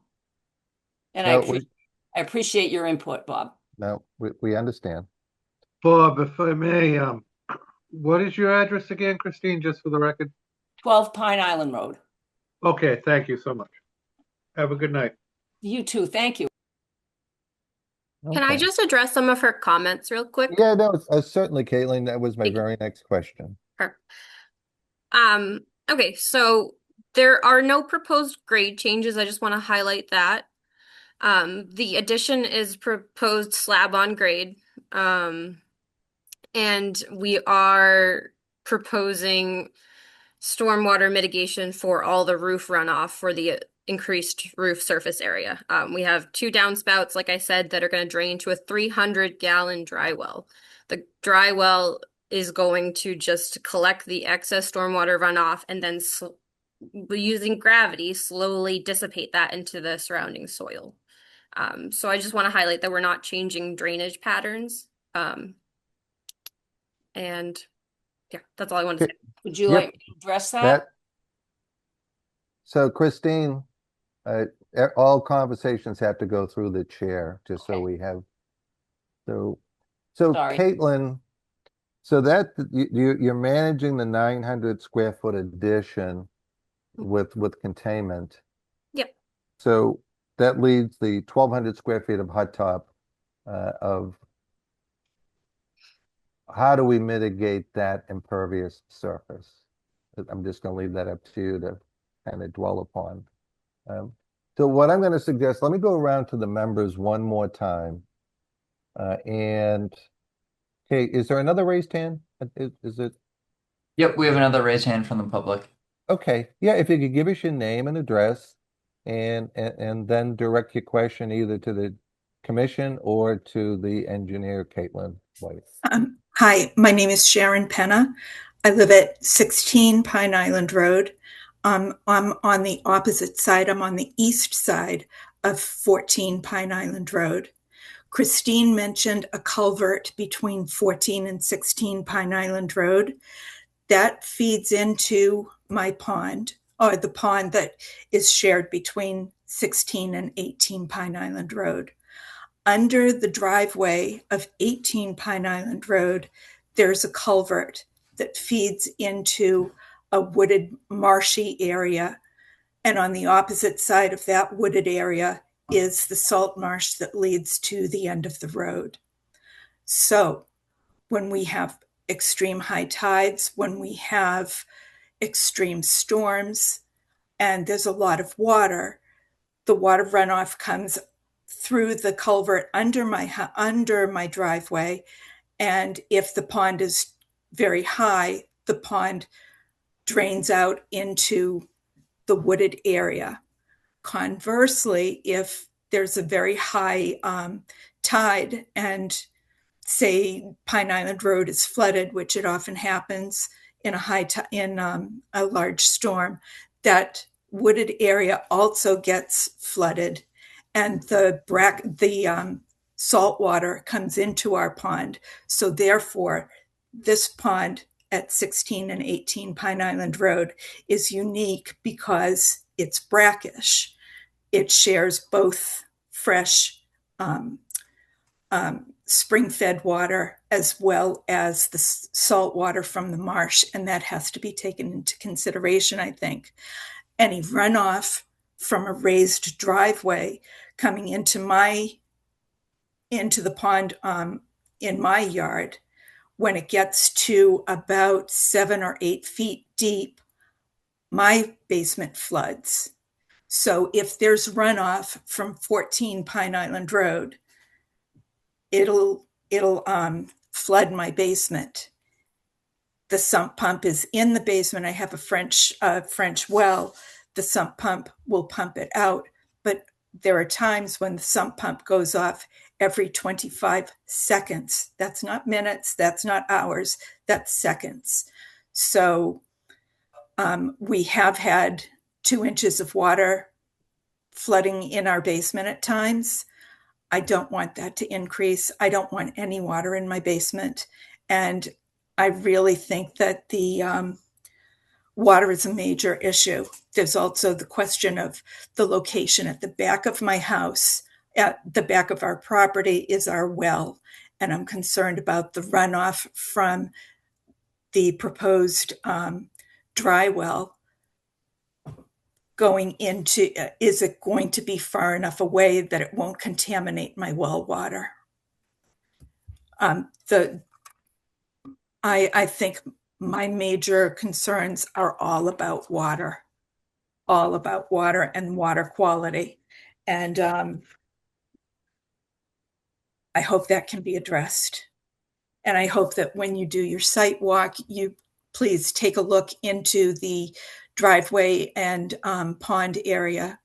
And No, I appreciate your input, Bob. No, we understand. Bob, if I may, what is your address again, Christine, just for the record? 12 Pine Island Road. Okay, thank you so much. Have a good night. You too. Thank you. Can I just address some of her comments real quick? Yeah, no, certainly, Caitlin. That was my very next question. Sure. Okay, so there are no proposed grade changes. I just want to highlight that. The addition is proposed slab on grade. And we are proposing stormwater mitigation for all the roof runoff for the increased roof surface area. We have 2 downspouts, like I said, that are going to drain to a 300-gallon dry well. The dry well is going to just collect the excess stormwater runoff and then using gravity slowly dissipate that into the surrounding soil. So I just want to highlight that we're not changing drainage patterns. And yeah, that's all I wanted to say. Would you like me to address that? So, Christine, all conversations have to go through the chair, just so we have. So Sorry. Caitlin, so that you're managing the 900 square foot addition with containment. Yep. So that leaves the 1,200 square feet of hot top of. How do we mitigate that impervious surface? I'm just going to leave that up to you to kind of dwell upon. So what I'm going to suggest, let me go around to the members one more time. And, okay, is there another raised hand? Is it? Yep, we have another raised hand from the public. Okay, yeah, if you could give us your name and address and then direct your question either to the commission or to the engineer, Caitlin White. Hi, my name is Sharon Penna. I live at 16 Pine Island Road. I'm on the opposite side. I'm on the east side of 14 Pine Island Road. Christine mentioned a culvert between 14 and 16 Pine Island Road. That feeds into my pond, or the pond that is shared between 16 and 18 Pine Island Road. Under the driveway of 18 Pine Island Road, there's a culvert that feeds into a wooded marshy area. And on the opposite side of that wooded area is the salt marsh that leads to the end of the road. So when we have extreme high tides, when we have extreme storms, and there's a lot of water, the water runoff comes through the culvert under my driveway. And if the pond is very high, the pond drains out into the wooded area. Conversely, if there's a very high tide and say Pine Island Road is flooded, which it often happens in a large storm, that wooded area also gets flooded, and the salt water comes into our pond. So therefore, this pond at 16 and 18 Pine Island Road is unique because it's brackish. It shares both fresh spring-fed water as well as the salt water from the marsh, and that has to be taken into consideration, I think. Any runoff from a raised driveway coming into the pond in my yard, when it gets to about 7 or 8 feet deep, my basement floods. So if there's runoff from 14 Pine Island Road, it'll flood my basement. The sump pump is in the basement. I have a French well. The sump pump will pump it out, but there are times when the sump pump goes off every 25 seconds. That's not minutes, that's not hours, that's seconds. So we have had 2 inches of water flooding in our basement at times. I don't want that to increase. I don't want any water in my basement. And I really think that the water is a major issue. There's also the question of the location at the back of my house. At the back of our property is our well. And I'm concerned about the runoff from the proposed dry well going into, is it going to be far enough away that it won't contaminate my well water? I think my major concerns are all about water and water quality. And I hope that can be addressed. And I hope that when you do your site walk, you please take a look into the driveway and pond area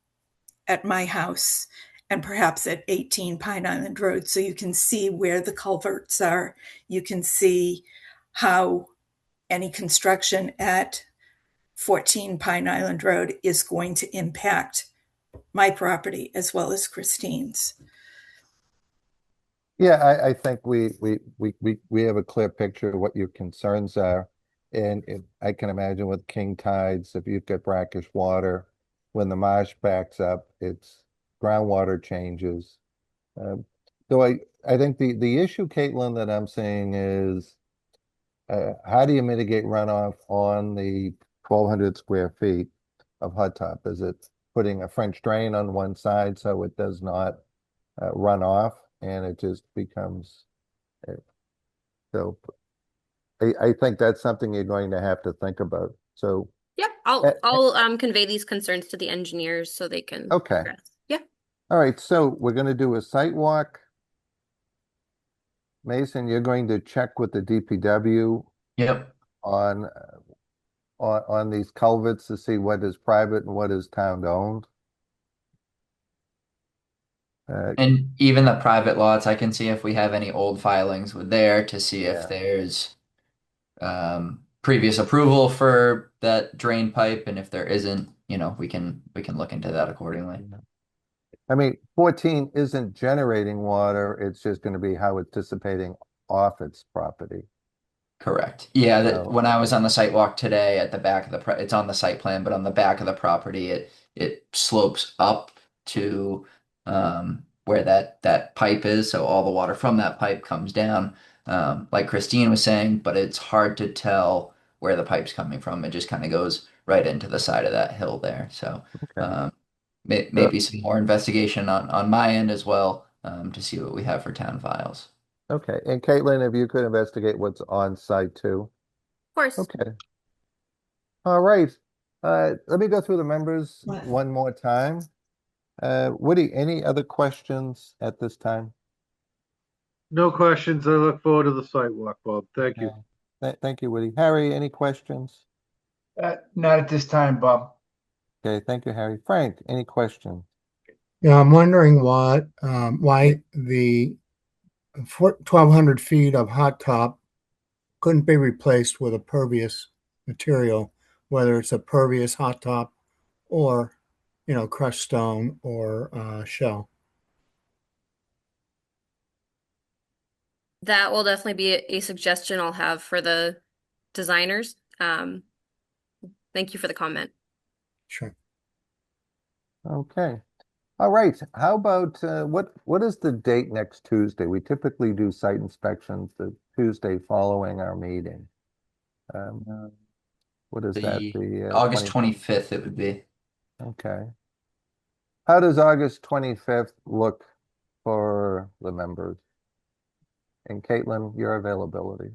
at my house and perhaps at 18 Pine Island Road, so you can see where the culverts are. You can see how any construction at 14 Pine Island Road is going to impact my property as well as Christine's. Yeah, I think we have a clear picture of what your concerns are. And I can imagine with king tides, if you've got brackish water, when the marsh backs up, it's groundwater changes. So I think the issue, Caitlin, that I'm seeing is how do you mitigate runoff on the 1,200 square feet of hot top? Is it putting a French drain on one side so it does not run off and it just becomes so I think that's something you're going to have to think about. So Yep, I'll convey these concerns to the engineers so they can okay. address. Yeah. All right, so we're going to do a site walk. Mason, you're going to check with the DPW. Yep. On these culverts to see what is private and what is town owned. And even the private lots, I can see if we have any old filings with there to see if there's previous approval for that drain pipe, and if there isn't, we can look into that accordingly. I mean, 14 isn't generating water, it's just going to be how it's dissipating off its property. Correct. Yeah, when I was on the site walk today, at the back of the it's on the site plan, but on the back of the property, it slopes up to where that pipe is, so all the water from that pipe comes down, like Christine was saying, but it's hard to tell where the pipe's coming from. It just kind of goes right into the side of that hill there. So maybe some more investigation on my end as well, to see what we have for town files. Okay, and Caitlin, if you could investigate what's on site too. Of course. Okay. All right. Let me go through the members one more time. Woody, any other questions at this time? No questions. I look forward to the sidewalk, Bob. Thank you. Thank you, Woody. Harry, any questions? Not at this time, Bob. Okay, thank you, Harry. Frank, any questions? Yeah, I'm wondering why the 1,200 feet of hot top couldn't be replaced with a pervious material, whether it's a pervious hot top or, crushed stone or shell. That will definitely be a suggestion I'll have for the designers. Thank you for the comment. Sure. Okay. All right, how about, what is the date next Tuesday? We typically do site inspections the Tuesday following our meeting. What is that, The the August 20? 25th it would be. Okay. How does August 25th look for the members? And Caitlin, your availability?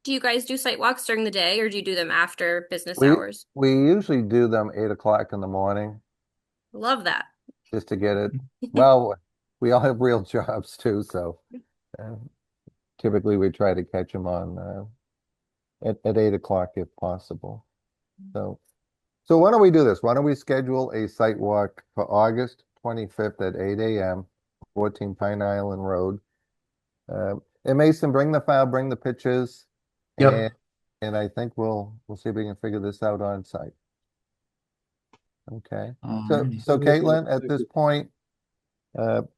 Do you guys do site walks during the day or do you do them after business We hours? we usually do them 8 o'clock in the morning Love that. just to get it. Well, we all have real jobs too, so uh, typically we try to catch them on at 8 o'clock if possible. So why don't we do this? Why don't we schedule a site walk for August 25th at 8 a.m., 14 Pine Island Road. And Mason, bring the file, bring the pictures, Yep. and I think we'll see if we can figure this out on site. Okay. Alrighty. So Caitlin, at this point, you're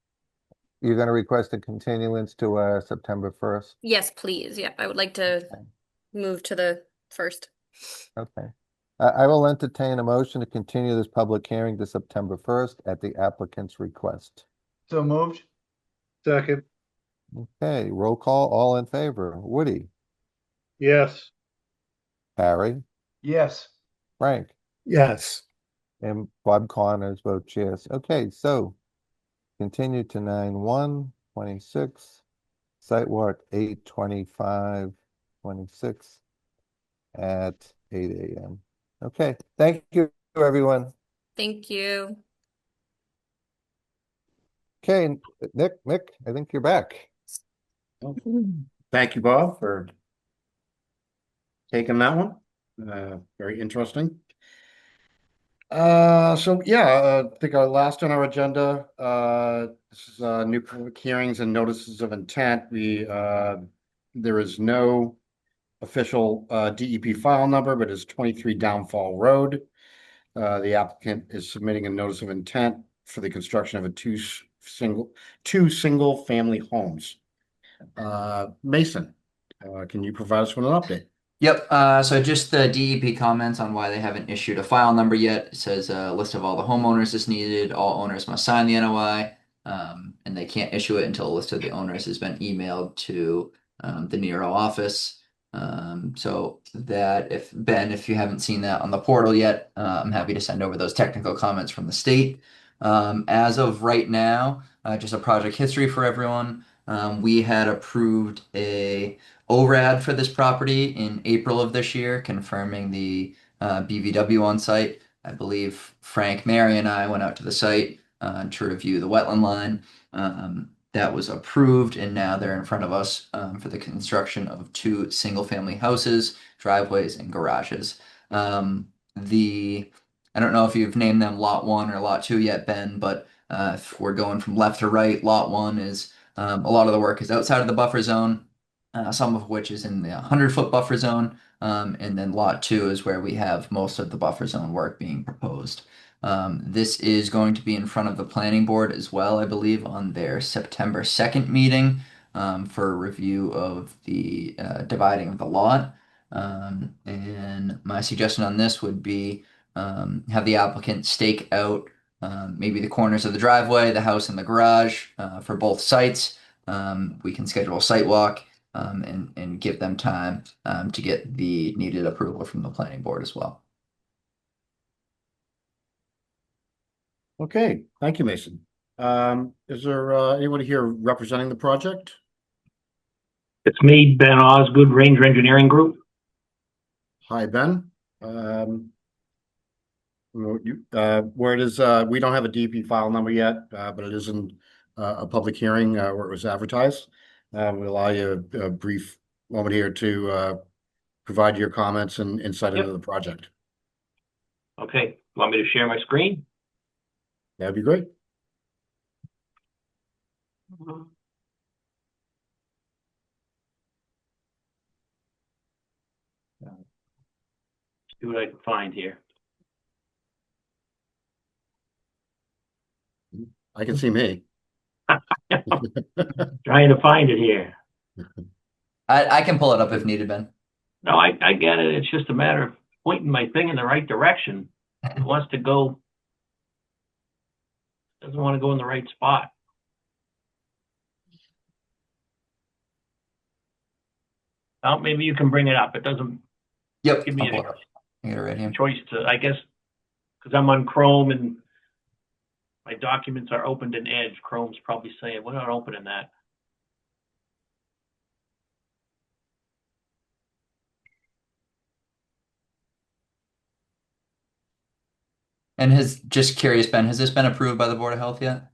going to request a continuance to September 1st. Yes, please. Yep. I would like to move to the first. Okay. I will entertain a motion to continue this public hearing to September 1st at the applicant's request. So moved. Second, Okay, roll call, all in favor. Woody, yes. Harry, Yes. Frank, Yes. and Bob Connors votes yes. Okay, so continue to 9/1/26, site walk 8/25/26 at 8 a.m. Okay, thank you, everyone. Thank you. Okay, Nick, I think you're back. Thank you, Bob, for taking that one. Very interesting. So yeah, I think our last on our agenda, this is new public hearings and notices of intent. There is no official DEP file number, but it's 23 Downfall Road. The applicant is submitting a notice of intent for the construction of two single family homes. Mason, can you provide us with an update? Yep. So just the DEP comments on why they haven't issued a file number yet. It says a list of all the homeowners is needed. All owners must sign the NOI, and they can't issue it until a list of the owners has been emailed to the NERO office. So that if you haven't seen that on the portal yet, I'm happy to send over those technical comments from the state. As of right now, just a project history for everyone. We had approved a ORAD for this property in April of this year, confirming the BVW on site. I believe Frank, Mary, and I went out to the site to review the wetland line. That was approved, and now they're in front of us for the construction of two single-family houses, driveways, and garages. I don't know if you've named them Lot 1 or Lot 2 yet, Ben, but if we're going from left to right, Lot 1 is a lot of the work is outside of the buffer zone, some of which is in the 100-foot buffer zone, and then Lot 2 is where we have most of the buffer zone work being proposed. This is going to be in front of the planning board as well, I believe, on their September 2nd meeting for review of the dividing of the lot. And my suggestion on this would be have the applicant stake out maybe the corners of the driveway, the house, and the garage for both sites. We can schedule a site walk and give them time to get the needed approval from the planning board as well. Okay, thank you, Mason. Is there anyone here representing the project? It's me, Ben Osgood, Ranger Engineering Group. Hi, Ben. Where it is, we don't have a DP file number yet, but it is in a public hearing where it was advertised. We'll allow you a brief moment here to provide your comments and insight into the project. Okay, want me to share my screen? That'd be great. See what I can find here. I can see me. Trying to find it here. I can pull it up if needed, Ben. No, I get it. It's just a matter of pointing my thing in the right direction. It wants to go. Doesn't want to go in the right spot. Well, maybe you can bring it up. It doesn't Yep, give me I'll pull it up. I got it right here. choice to, I guess, because I'm on Chrome and my documents are opened in Edge. Chrome's probably saying, we're not opening that. And just curious, Ben, has this been approved by the Board of Health yet?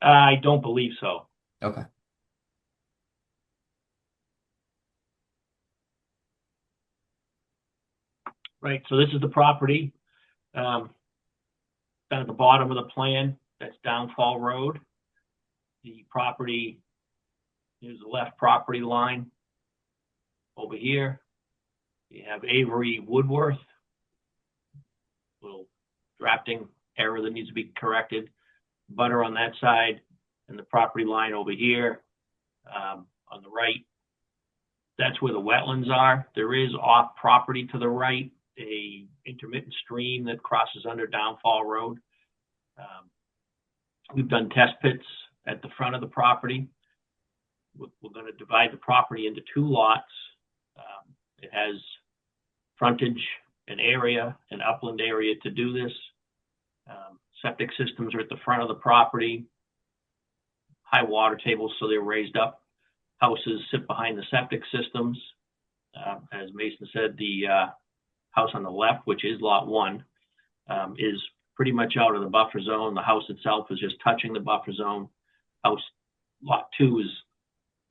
I don't believe so. Okay. Right, so this is the property. Down at the bottom of the plan, that's Downfall Road. The property is the left property line. Over here, you have Avery Woodworth. Little drafting error that needs to be corrected. Butter on that side, and the property line over here on the right. That's where the wetlands are. There is off property to the right, a intermittent stream that crosses under Downfall Road. We've done test pits at the front of the property. We're going to divide the property into 2 lots. It has frontage, an area, an upland area to do this. Septic systems are at the front of the property. High water tables, so they're raised up. Houses sit behind the septic systems. As Mason said, the house on the left, which is lot 1, is pretty much out of the buffer zone. The house itself is just touching the buffer zone. Lot 2 is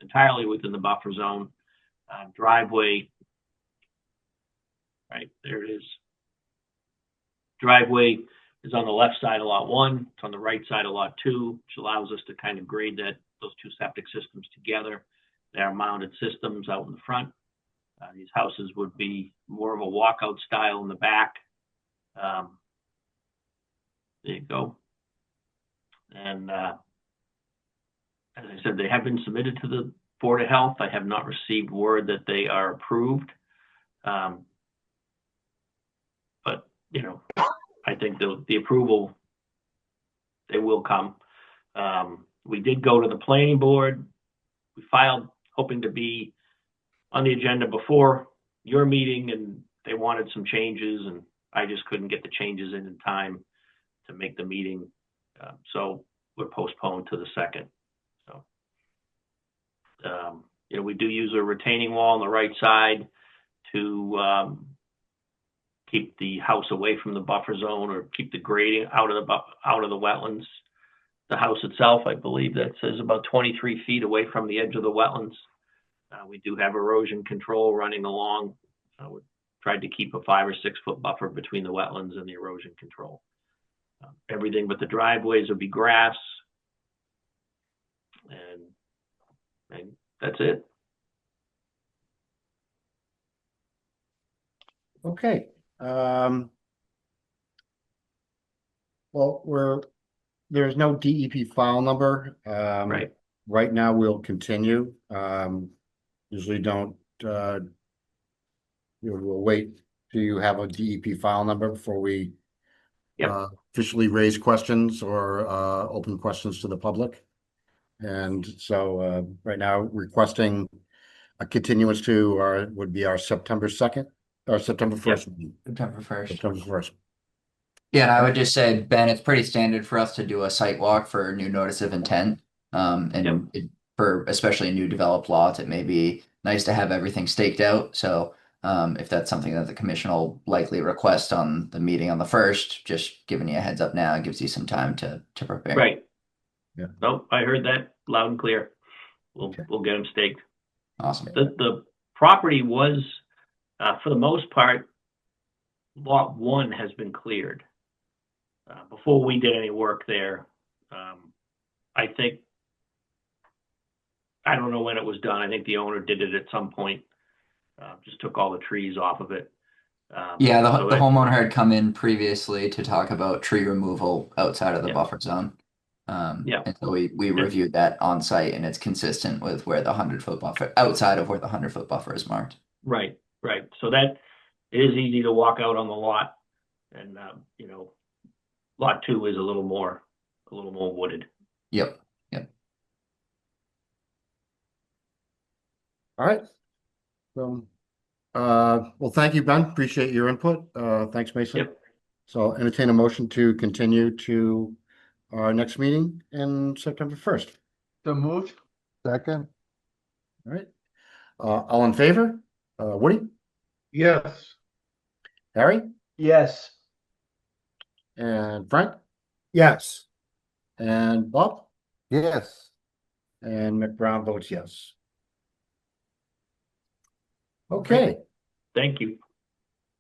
entirely within the buffer zone. Driveway, right there it is. Driveway is on the left side of lot 1. It's on the right side of lot 2, which allows us to kind of grade those 2 septic systems together. They are mounted systems out in the front. These houses would be more of a walkout style in the back. There you go. And as I said, they have been submitted to the Board of Health. I have not received word that they are approved. But, you know, I think the approval, they will come. We did go to the planning board. We filed hoping to be on the agenda before your meeting, and they wanted some changes, and I just couldn't get the changes in time to make the meeting. So we're postponed to the 2nd. So, you know, we do use a retaining wall on the right side to keep the house away from the buffer zone, or keep the grading out of the wetlands. The house itself, I believe that says about 23 feet away from the edge of the wetlands. We do have erosion control running along. We tried to keep a 5 or 6 foot buffer between the wetlands and the erosion control. Everything but the driveways will be grass. And that's it. Okay. Well, there's no DEP file number. Right. Right now, we'll continue. Usually don't, we'll wait till you have a DEP file number before we officially raise questions or open questions to the public. And so right now, requesting a continuance to would be our September 2nd or September 1st. September 1st. September 1st. Yeah, and I would just say, Ben, it's pretty standard for us to do a site walk for new notice of intent. For especially new developed lots, it may be nice to have everything staked out. So if that's something that the commission will likely request on the meeting on the 1st, just giving you a heads up now, it gives you some time to prepare. Right. Yeah. Nope, I heard that loud and clear. We'll get them staked. Awesome. The property was, for the most part, lot 1 has been cleared. Before we did any work there, I think, I don't know when it was done. I think the owner did it at some point. Just took all the trees off of it. Yeah, the homeowner had come in previously to talk about tree removal outside of the buffer zone. And so we reviewed that on site, and it's consistent with where the 100-foot buffer, outside of where the 100-foot buffer is marked. Right. So that it is easy to walk out on the lot, and you know, Lot 2 is a little more wooded. Yep. All right. So, well, thank you, Ben. Appreciate your input. Thanks, Mason. Yep. So I'll entertain a motion to continue to our next meeting in September 1st. So moved. Second? All right. All in favor? Woody, Yes. Harry, Yes. and Frank, Yes. and Bob, Yes. and Mick Brown votes yes. Okay. Thank you.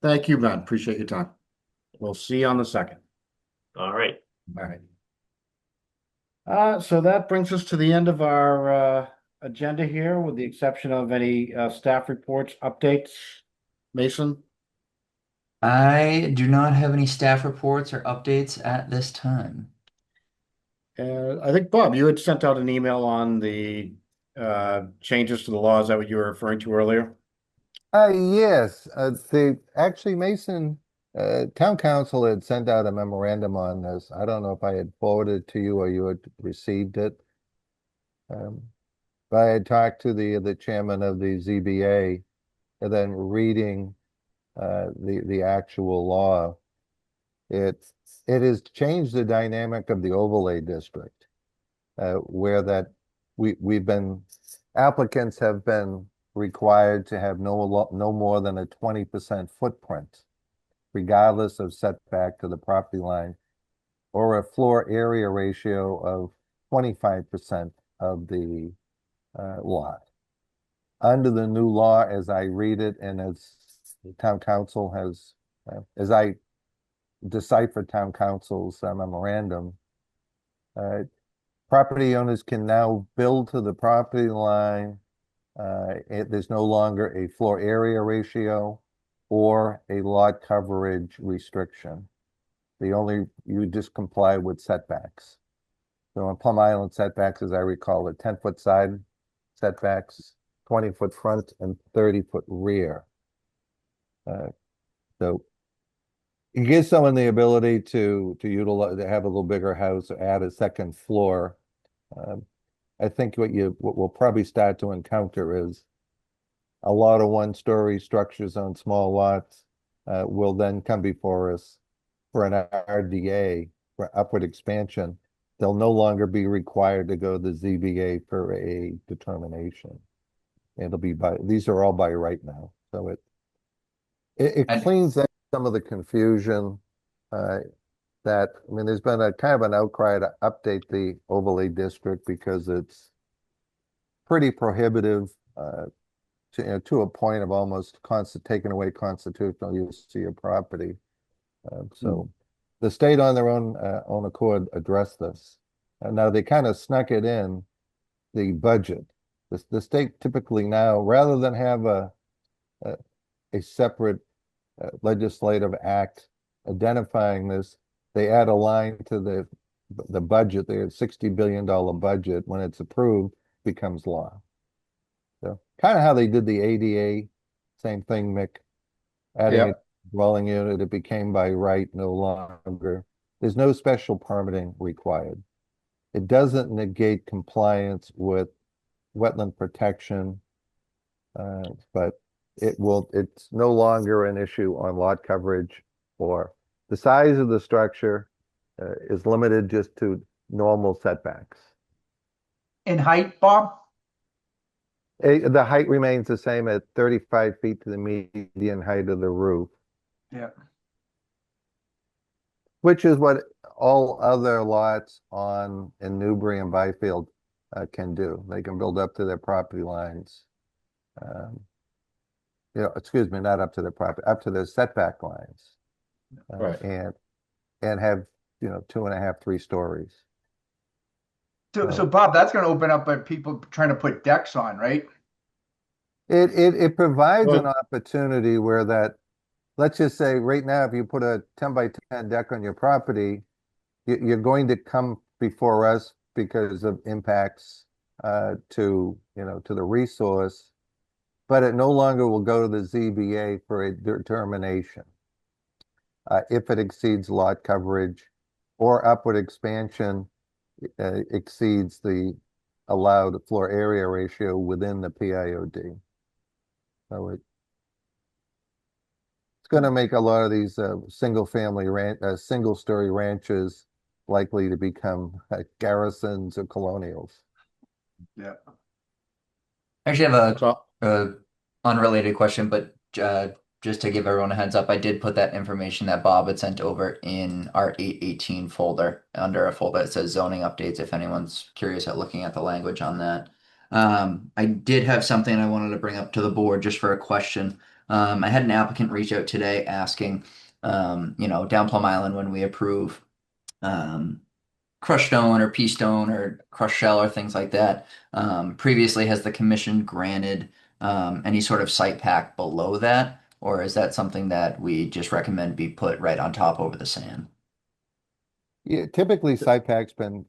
Thank you, Ben. Appreciate your time. We'll see you on the 2nd. All right. All right. So that brings us to the end of our agenda here, with the exception of any staff reports, updates. Mason? I do not have any staff reports or updates at this time. I think, Bob, you had sent out an email on the changes to the law. Is that what you were referring to earlier? Yes, actually, Mason, town council had sent out a memorandum on this. I don't know if I had forwarded it to you or you had received it. But I had talked to the chairman of the ZBA, and then reading the actual law, it has changed the dynamic of the overlay district, where that applicants have been required to have no more than a 20% footprint, regardless of setback to the property line, or a floor area ratio of 25% of the lot. Under the new law, as I read it, and as the town council has, as I decipher town council's memorandum, property owners can now build to the property line. There's no longer a floor area ratio or a lot coverage restriction. You just comply with setbacks. So on Plum Island, setbacks, as I recall, are 10-foot side setbacks, 20-foot front, and 30-foot rear. So it gives someone the ability to utilize, to have a little bigger house, or add a second floor. I think what we'll probably start to encounter is a lot of one-story structures on small lots will then come before us for an RDA, for upward expansion. They'll no longer be required to go to the ZBA for a determination. It'll be these are all by right now. So it cleans up some of the confusion there's been a kind of an outcry to update the overlay district because it's pretty prohibitive to a point of almost taking away constitutional use to your property. So the state on their own accord addressed this. Now they kind of snuck it in the budget. The state typically now, rather than have a separate legislative act identifying this, they add a line to the budget. Their $60 billion budget, when it's approved, becomes law. So kind of how they did the ADA, same thing, Mick. Adding a dwelling unit, it became by right no longer. There's no special permitting required. It doesn't negate compliance with wetland protection, but it's no longer an issue on lot coverage, or the size of the structure is limited just to normal setbacks. In height, Bob? The height remains the same at 35 feet to the median height of the roof. Yeah. Which is what all other lots in Newbury and Byfield can do. They can build up to their property lines. Excuse me, not up to their property, up to their setback lines. Right. And have 2.5, 3 stories. So Bob, that's going to open up by people trying to put decks on, right? It provides an opportunity where let's just say right now, if you put a 10 by 10 deck on your property, you're going to come before us because of impacts to the resource, but it no longer will go to the ZBA for a determination. If it exceeds lot coverage or upward expansion exceeds the allowed floor area ratio within the PIOD. So it's going to make a lot of these single-story ranches likely to become garrisons or colonials. Yeah. I actually have a unrelated question, but just to give everyone a heads up, I did put that information that Bob had sent over in our 818 folder under a folder that says zoning updates, if anyone's curious at looking at the language on that. I did have something I wanted to bring up to the board just for a question. I had an applicant reach out today asking, down Plum Island, when we approve crushed stone or pea stone or crushed shell or things like that, previously has the commission granted any sort of site pack below that, or is that something that we just recommend be put right on top over the sand? Yeah, typically site pack's been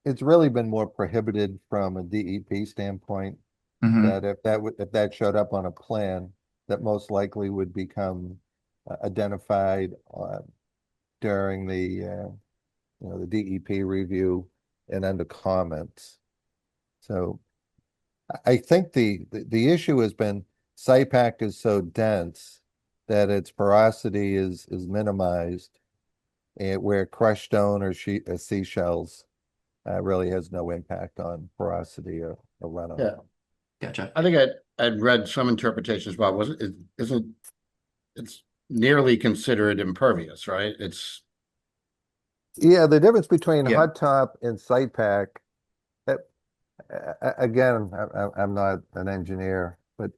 it's really been more prohibited from a DEP standpoint. That if that showed up on a plan, that most likely would become identified during the DEP review and under comments. So I think the issue has been site pack is so dense that its porosity is minimized, and where crushed stone or seashells really has no impact on porosity or runoff. Yeah. Gotcha. I think I'd read some interpretations, Bob. It's nearly considered impervious, right? Yeah, the difference between hot top and site pack, again, I'm not an engineer, but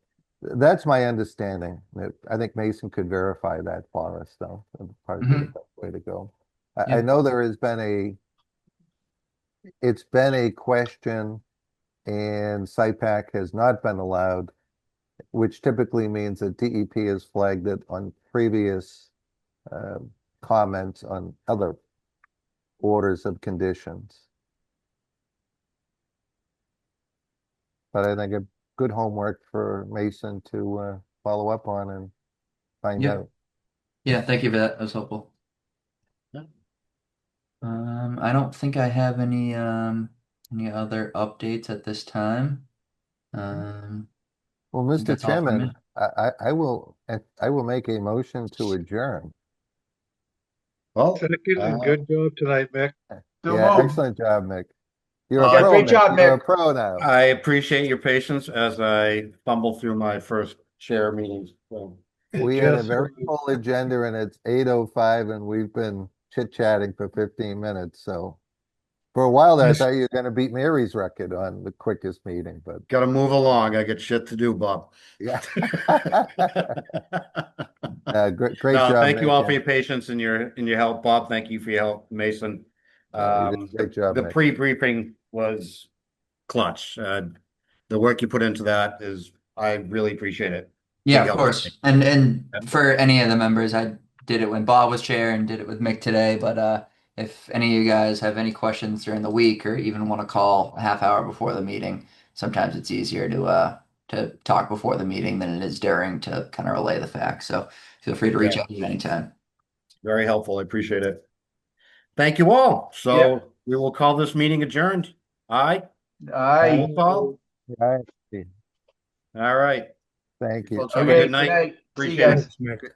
that's my understanding. I think Mason could verify that for us, though. That'd probably be the best way to go. I know there has been it's been a question, and site pack has not been allowed, which typically means that DEP has flagged it on previous comments on other orders of conditions. But I think a good homework for Mason to follow up on and find out. Yeah, thank you for that. That was helpful. Yeah. I don't think I have any other updates at this time. Well, I think Mr. that's all from me. Chairman, I will make a motion to adjourn. Well, Second, and good job tonight, Mick. Yeah, excellent job, Mick. You're a Yeah, pro, great Mick. job, You're a Mick. pro now. I appreciate your patience as I fumble through my first chair meetings. So. We had a very full agenda, and it's 8:05, and we've been chit-chatting for 15 minutes. So for a while there, I thought you were going to beat Mary's record on the quickest meeting, but Got to move along. I got shit to do, Bob. yeah. Great No, job. thank you all Mick. for your patience and your help, Bob. Thank you for your help, Mason. You did a great job, The Mick. pre-briefing was clutch. The work you put into that I really appreciate it. Yeah, Big of help. course. And for any of the members, I did it when Bob was chair and did it with Mick today. But if any of you guys have any questions during the week or even want to call a half hour before the meeting, sometimes it's easier to talk before the meeting than it is during to kind of relay the facts. So feel free to reach out at any time. Very helpful. I appreciate it. Thank you all. So we will call this meeting adjourned. Aye. Aye. Paul? All All right. Thank you. Folks, have a good night. See you Appreciate guys. it.